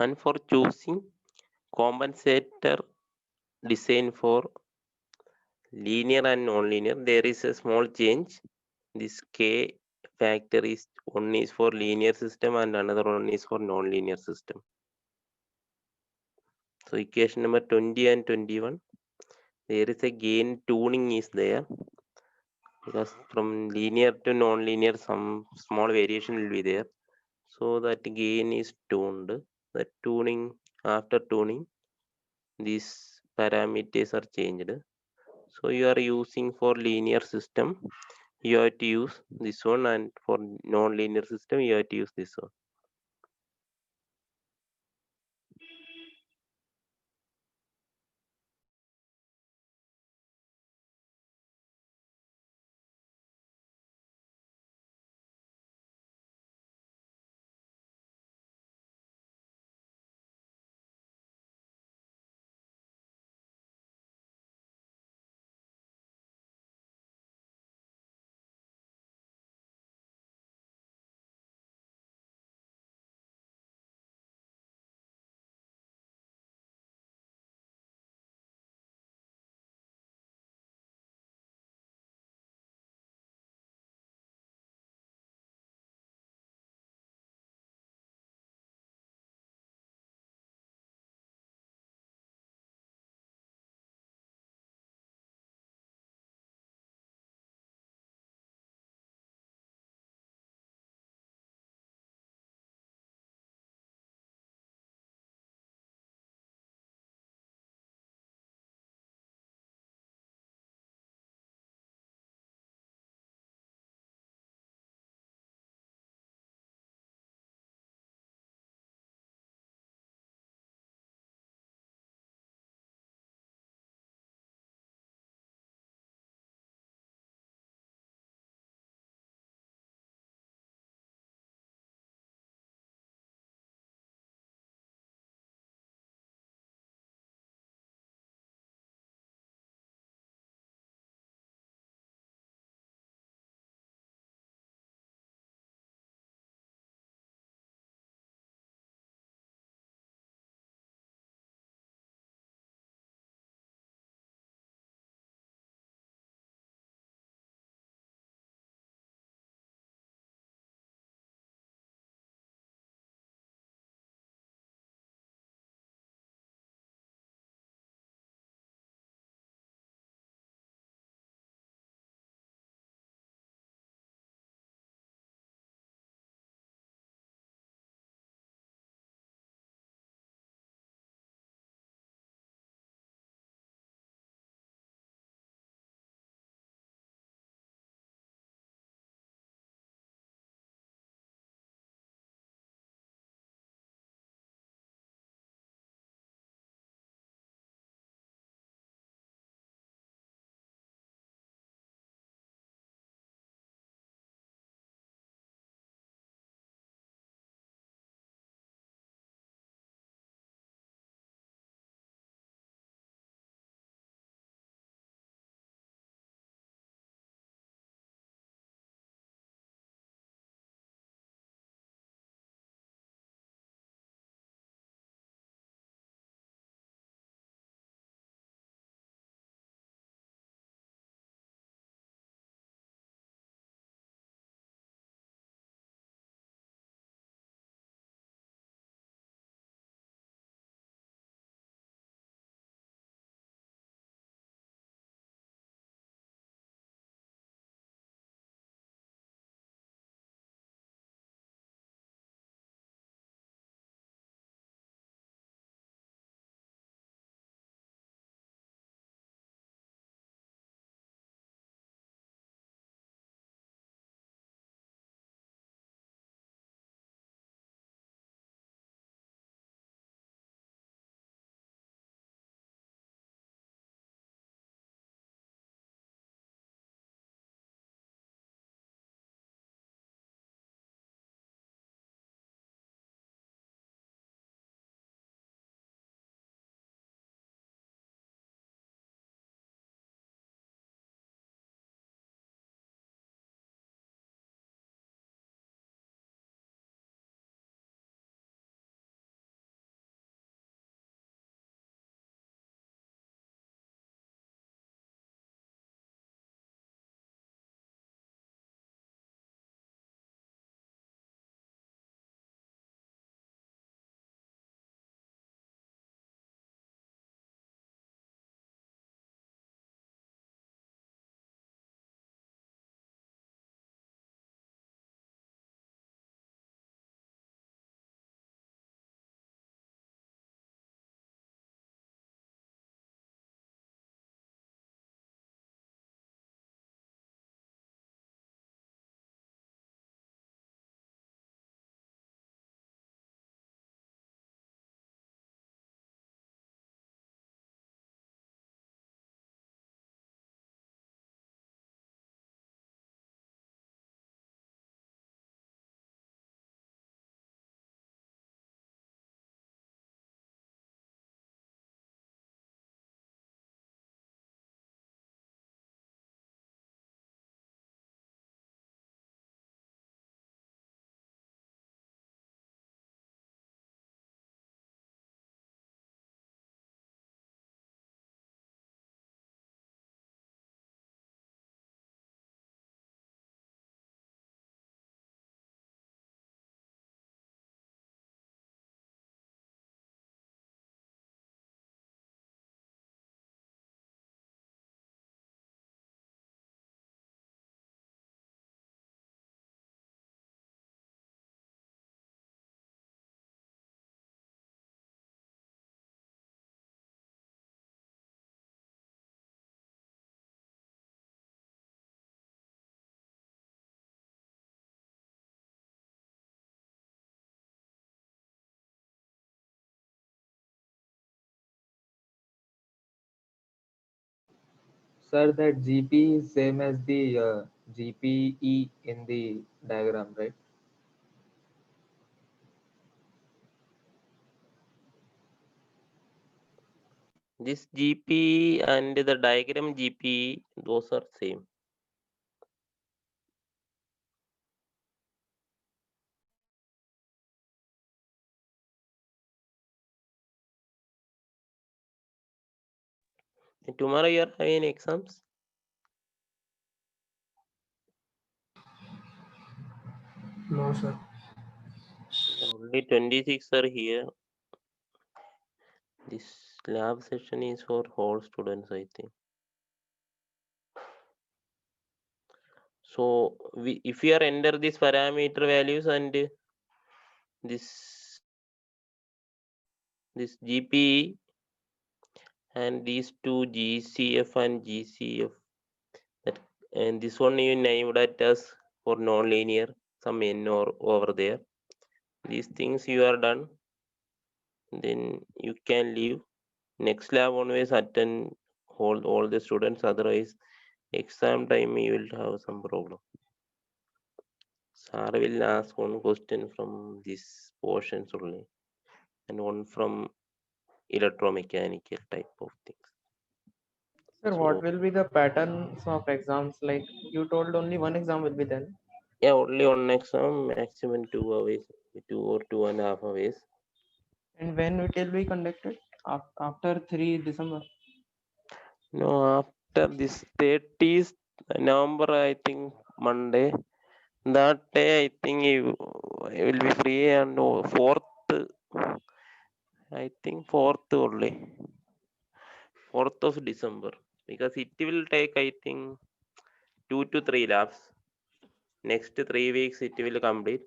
[SPEAKER 4] And for choosing compensator design for linear and non-linear, there is a small change. This K factor is one is for linear system and another one is for non-linear system. So equation number 20 and 21, there is a gain tuning is there, because from linear to non-linear some small variation will be there. So that gain is tuned. The tuning, after tuning, these parameters are changed. So you are using for linear system, you have to use this one, and for non-linear system you have to use this one.
[SPEAKER 2] Sir, that GP is same as the GPE in the diagram, right?
[SPEAKER 4] This GP and the diagram GP, those are same. Tomorrow you are having exams?
[SPEAKER 5] No, sir.
[SPEAKER 4] Only 26 are here. This lab session is for all students, I think. So if we are enter these parameter values and this GPE and these two GCF and GCF, that, and this one you named it as for non-linear, some n or over there. These things you are done, then you can leave. Next lab always attend all the students, otherwise exam time you will have some problem. Sir will ask one question from these portions only and one from electromechanical type of things.
[SPEAKER 3] Sir,
[SPEAKER 4] So
[SPEAKER 3] what will be the patterns of exams? Like you told only one exam will be then.
[SPEAKER 4] yeah, only one exam, maximum 2 hours, 2 or 2.5 hours.
[SPEAKER 3] And when it will be conducted? After 3 December.
[SPEAKER 4] No, after this 30th November, I think Monday. That day, I think I will be free, and 4th, I think 4th only, 4th of December, because it will take, I think, 2 to 3 labs. Next 3 weeks, it will complete.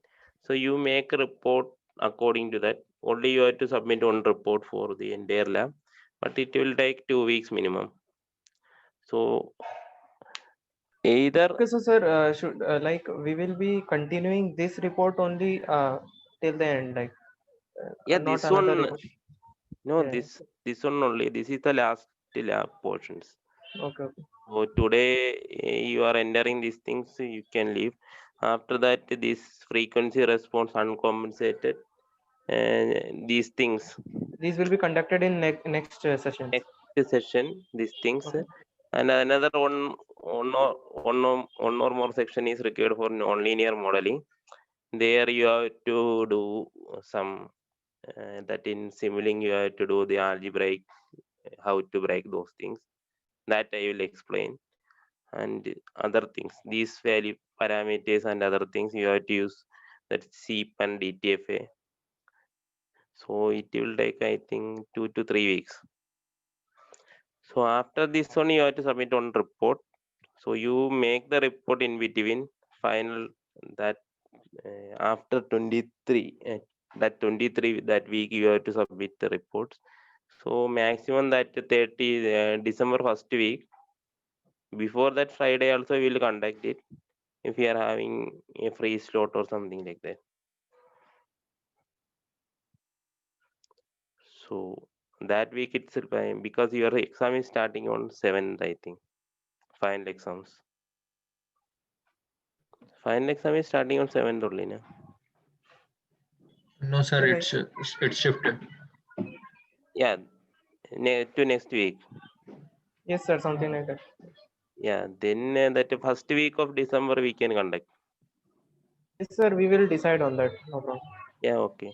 [SPEAKER 4] So you make a report according to that. Only you have to submit one report for the entire lab, but it will take 2 weeks minimum. So either
[SPEAKER 3] Okay, so sir, should like we will be continuing this report only till the end, like
[SPEAKER 4] yeah,
[SPEAKER 3] not
[SPEAKER 4] this
[SPEAKER 3] another
[SPEAKER 4] one,
[SPEAKER 3] report.
[SPEAKER 4] no,
[SPEAKER 3] Yeah.
[SPEAKER 4] this one only. This is the last lab portions.
[SPEAKER 3] Okay. Okay.
[SPEAKER 4] So today you are entering these things, so you can leave. After that, this frequency response uncompensated and these things.
[SPEAKER 3] These will be conducted in next sessions.
[SPEAKER 4] Next session, these things.
[SPEAKER 3] Okay.
[SPEAKER 4] And another one or more section is required for nonlinear modeling. There you have to do some that in Simulink you have to do the algebraic, how to break those things. That I will explain. And other things, these value parameters and other things you have to use that SEEP and DTFA. So it will take, I think, 2 to 3 weeks. So after this one, you have to submit one report. So you make the report in between final that after 23, that 23 that week you have to submit the reports. So maximum that 30 December 1st week. Before that Friday also we will conduct it if you are having a free slot or something like that. So that week itself, because your exam is starting on 7th, I think. Final exams. Final exam is starting on 7th only, na?
[SPEAKER 6] No, sir,
[SPEAKER 3] Okay.
[SPEAKER 6] it's shifted.
[SPEAKER 4] Yeah, to next week.
[SPEAKER 3] Yes, sir. Something like that.
[SPEAKER 4] Yeah, then that first week of December we can conduct.
[SPEAKER 3] Yes, sir. We will decide on that. No problem.
[SPEAKER 4] Yeah, okay.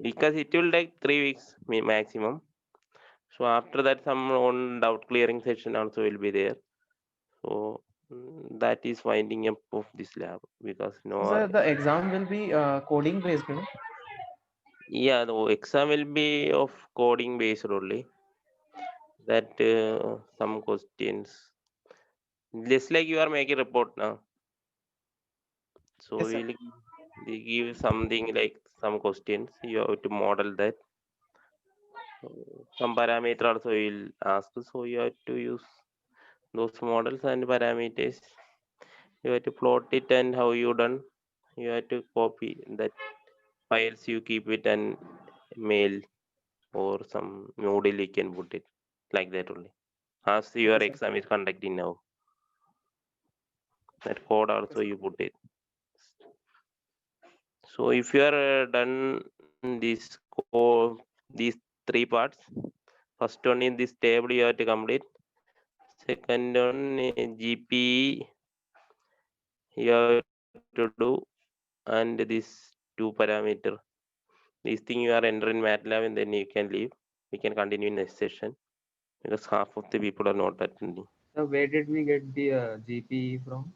[SPEAKER 4] Because it will take 3 weeks maximum. So after that, some on doubt clearing session also will be there. So that is winding up of this lab because
[SPEAKER 3] Sir, the exam will be coding based, you know.
[SPEAKER 4] yeah, the exam will be of coding based only. That some questions, just like you are making report now. So
[SPEAKER 3] Yes, sir.
[SPEAKER 4] they give something like some questions. You have to model that. Some parameter also will ask. So you have to use those models and parameters. You have to plot it and how you done. You have to copy that files, you keep it and mail or some Moodle you can put it like that only. as your
[SPEAKER 3] Okay, sir.
[SPEAKER 4] exam is conducting now. That code also you put it. So if you are done this code, these three parts, first one in this table you have to complete. Second one GPE you have to do, and this two parameter. These thing you are entering MATLAB and then you can leave. We can continue in next session because half of the people are not attending.
[SPEAKER 2] So where did we get the GPE from?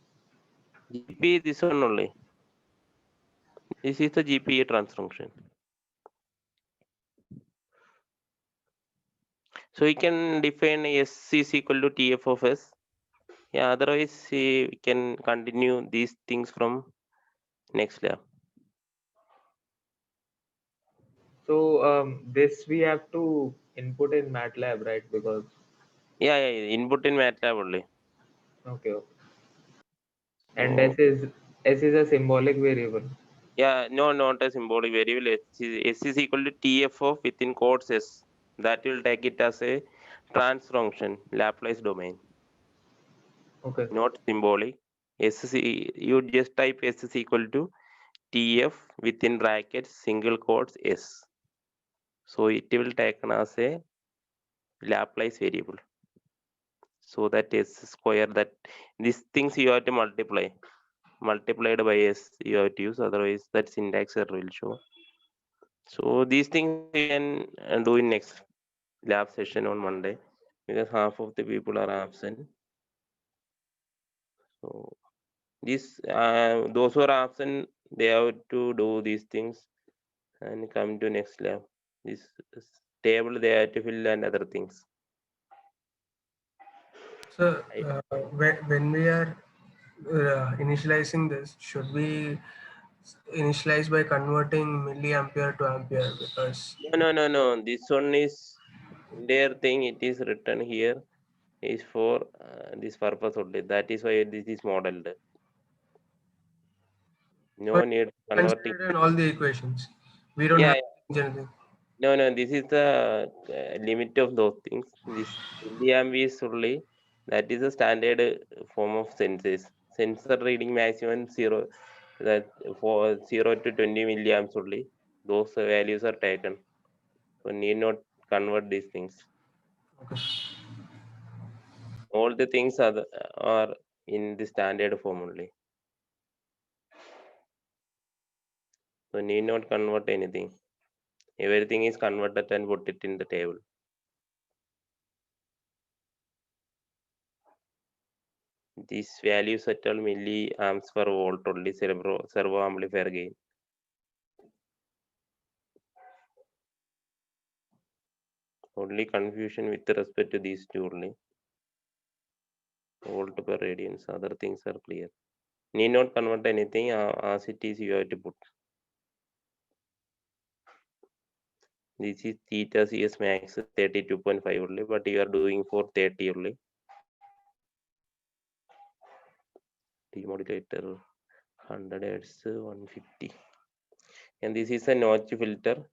[SPEAKER 4] GPE this one only. This is the GPE transfer function. So we can define S is equal to TF of S. Yeah, otherwise we can continue these things from next lab.
[SPEAKER 2] So this we have to input in MATLAB, right? Because
[SPEAKER 4] Yeah, input in MATLAB only.
[SPEAKER 2] okay. And
[SPEAKER 4] So,
[SPEAKER 2] S is a symbolic variable.
[SPEAKER 4] yeah, no, not a symbolic variable. S is equal to TF of within quotes S. That will take it as a transfer function, Laplace domain,
[SPEAKER 2] Okay.
[SPEAKER 4] not symbolic. You just type S is equal to TF within brackets single quotes S. So it will taken as a Laplace variable. So that S square, that these things you have to multiplied by S you have to use, otherwise that syntax error will show. So these things you can do in next lab session on Monday because half of the people are absent. So those who are absent, they have to do these things and come to next lab. This table they have to fill and other things.
[SPEAKER 5] So when we are initializing this, should we initialize by converting milliampere to ampere? Because
[SPEAKER 4] No. This one is their thing. It is written here is for this purpose only. That is why this is modeled. No need converting.
[SPEAKER 5] considered in all the equations, we don't
[SPEAKER 4] Yeah,
[SPEAKER 5] have to change anything.
[SPEAKER 4] no. This is the limit of those things. This milliamp is only, that is a standard form of sensors. Sensor reading maximum 0, that for 0 to 20 milliamps only. Those values are taken. So need not convert these things.
[SPEAKER 5] Okay.
[SPEAKER 4] All the things are in the standard form only. So need not convert anything. Everything is converted and put it in the table. These values at all milliamps per volt only servo amplifier gain. Only confusion with respect to these two only. Volt per radians, other things are clear. Need not convert anything as it is you have to put. This is theta CS max 32.5 only, but you are doing for 30 only. Demodulator 100 Hz 150. And this is a notch filter.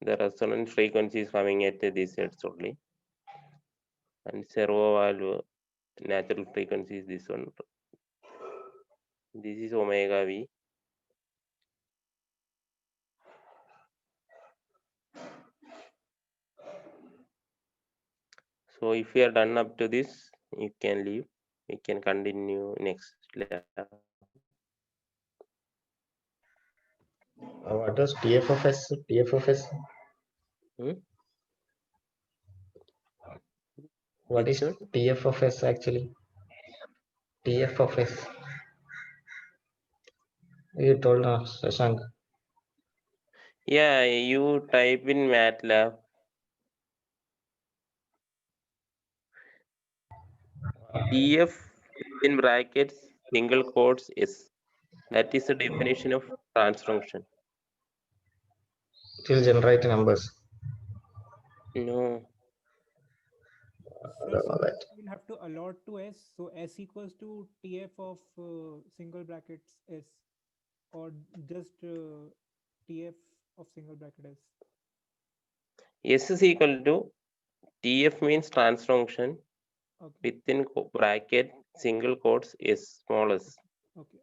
[SPEAKER 4] The resonant frequency is coming at this hertz only. And servo valve natural frequency is this one. This is omega V. So if you are done up to this, you can leave. You can continue next lab.
[SPEAKER 7] What is TFFS? TFFS?
[SPEAKER 4] Hmm?
[SPEAKER 7] What
[SPEAKER 4] Which
[SPEAKER 7] is
[SPEAKER 4] one?
[SPEAKER 7] TFFS actually? TFFS. You told us, Shashank.
[SPEAKER 4] Yeah, you type in MATLAB. TF in brackets single quotes S. That is the definition of transfer function.
[SPEAKER 7] It will generate numbers.
[SPEAKER 4] No.
[SPEAKER 7] I
[SPEAKER 8] Sir,
[SPEAKER 7] don't
[SPEAKER 8] so
[SPEAKER 7] know that.
[SPEAKER 8] we'll have to allot to S. So S equals to TF of single brackets S, or just TF of single bracket S.
[SPEAKER 4] S is equal to TF means trans function.
[SPEAKER 8] Okay.
[SPEAKER 4] Within bracket single quotes is smallest.
[SPEAKER 8] Okay.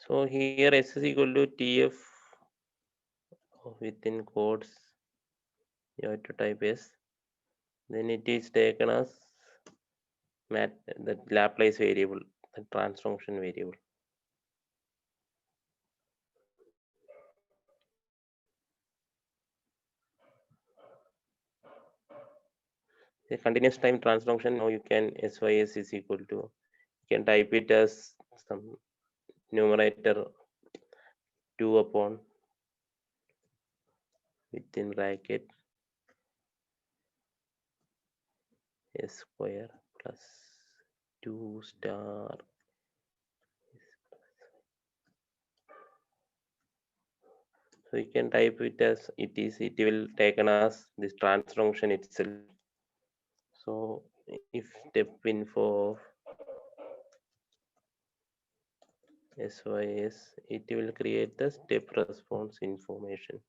[SPEAKER 4] So here S is equal to TF within quotes. You have to type S. Then it is taken as the Laplace variable, the trans function variable. The continuous time trans function, now you can SYS is equal to, you can type it as some numerator 2 upon within bracket S square plus 2 star. So you can type it as it is, it will taken as this trans function itself. So if step info of SYS, it will create the step response information.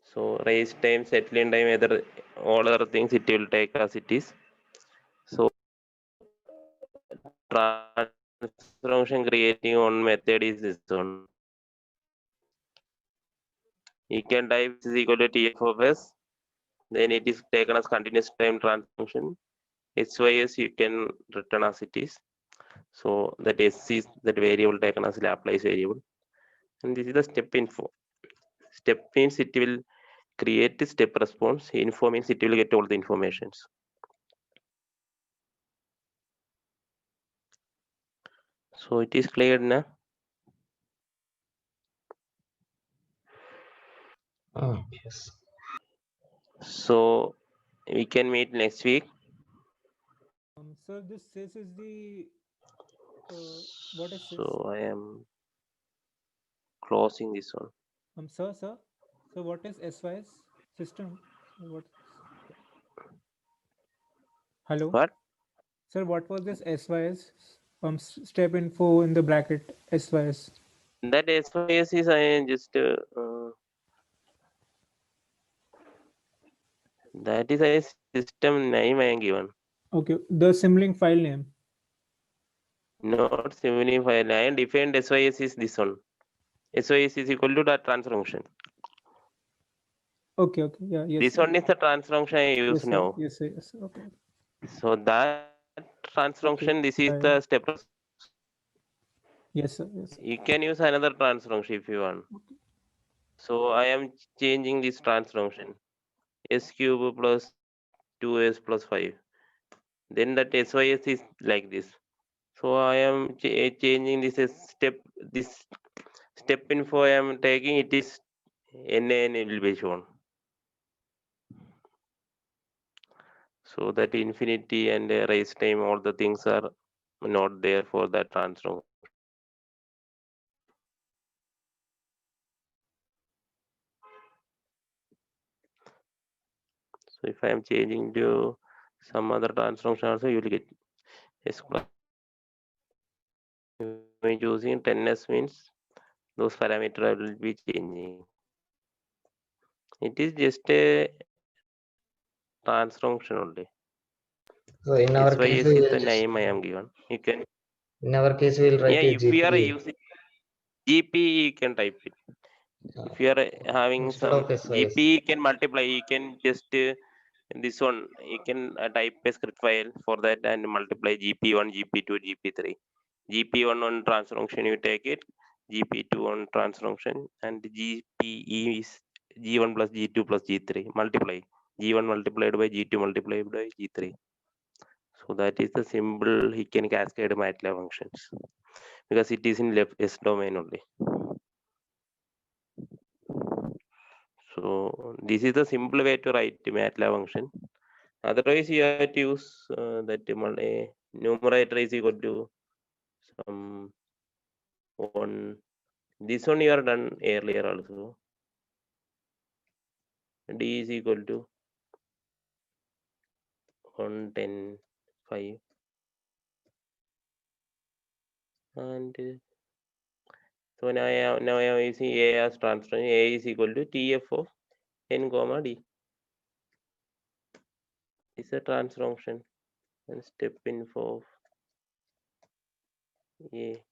[SPEAKER 4] So raise time, settling time, other all other things it will take as it is. So trans function creating one method is this one. You can type is equal to TF of S, then it is taken as continuous time trans function. SYS you can return as it is. So that S is that variable taken as Laplace variable. And this is the step info. Step means it will create the step response. Info means it will get all the informations. So it is clear now.
[SPEAKER 7] Yes.
[SPEAKER 4] So we can meet next week.
[SPEAKER 8] Sir, this is the what is this?
[SPEAKER 4] So I am closing this one.
[SPEAKER 8] Sir. So what is SYS system? What? Hello.
[SPEAKER 4] What?
[SPEAKER 8] Sir, what was this SYS? Step info in the bracket SYS.
[SPEAKER 4] That SYS is I just that is a system name I am given.
[SPEAKER 8] Okay, the Simlink file name.
[SPEAKER 4] Not Simulink file. I am defined SYS is this one. SYS is equal to that trans function.
[SPEAKER 8] Okay, yeah, yes.
[SPEAKER 4] This one is the trans function I use
[SPEAKER 8] Yes, sir.
[SPEAKER 4] now.
[SPEAKER 8] Yes, sir. Yes, okay.
[SPEAKER 4] So that trans function, this is the step.
[SPEAKER 8] Yes, sir. Yes.
[SPEAKER 4] You can use another trans function if you want. So I am changing this trans function. S cube plus 2s plus 5. Then that SYS is like this. So I am changing this step. This step info I am taking it is NaN will be shown. So that infinity and raise time, all the things are not there for that trans function. So if I am changing to some other transformation also, you will get S plus. If I am choosing 10s means those parameters will be changing. It is just a transformation only.
[SPEAKER 7] So in our case,
[SPEAKER 4] SYS
[SPEAKER 7] we
[SPEAKER 4] is
[SPEAKER 7] will
[SPEAKER 4] the
[SPEAKER 7] just
[SPEAKER 4] name I am given. You can,
[SPEAKER 7] in our case we will write
[SPEAKER 4] yeah,
[SPEAKER 7] a
[SPEAKER 4] if we are
[SPEAKER 7] GP
[SPEAKER 4] using GP, you can type it. If you are having
[SPEAKER 7] instead
[SPEAKER 4] some
[SPEAKER 7] of SYS.
[SPEAKER 4] GP, you can multiply. You can just this one. You can type a script file for that and multiply GP1, GP2, GP3. GP1 on transformation you take it. GP2 on transformation and GPE is G1 plus G2 plus G3. Multiply. G1 multiplied by G2 multiplied by G3. So that is the symbol he can cascade MATLAB functions because it is in left S domain only. So this is the simple way to write the MATLAB function. Otherwise, you have to use that numerator is equal to some one. This one you are done earlier also. D is equal to 110 5 and so now I am using A as transformation. A is equal to TF of n comma D. It's a transformation and step info of A.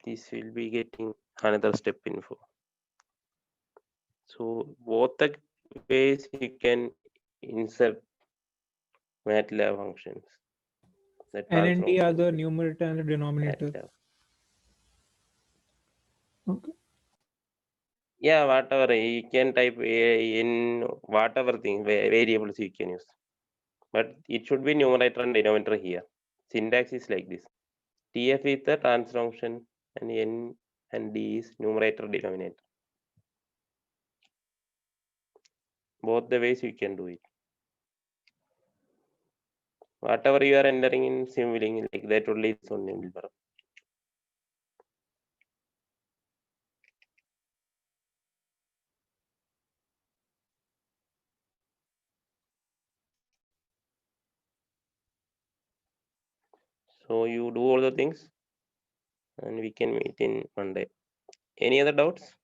[SPEAKER 4] This will be getting another step info. So both the ways you can insert MATLAB functions. The
[SPEAKER 8] N and D are
[SPEAKER 4] transformation
[SPEAKER 8] the
[SPEAKER 4] in
[SPEAKER 8] numerator and the denominator.
[SPEAKER 4] MATLAB.
[SPEAKER 8] Okay.
[SPEAKER 4] Yeah, whatever you can type in whatever thing variables you can use, but it should be numerator and denominator here. Syntax is like this: TF is the transformation and N and D is numerator denominator. Both the ways you can do it. Whatever you are entering in Simulink, like that only is on name. So you do all the things and we can meet in Monday. Any other doubts?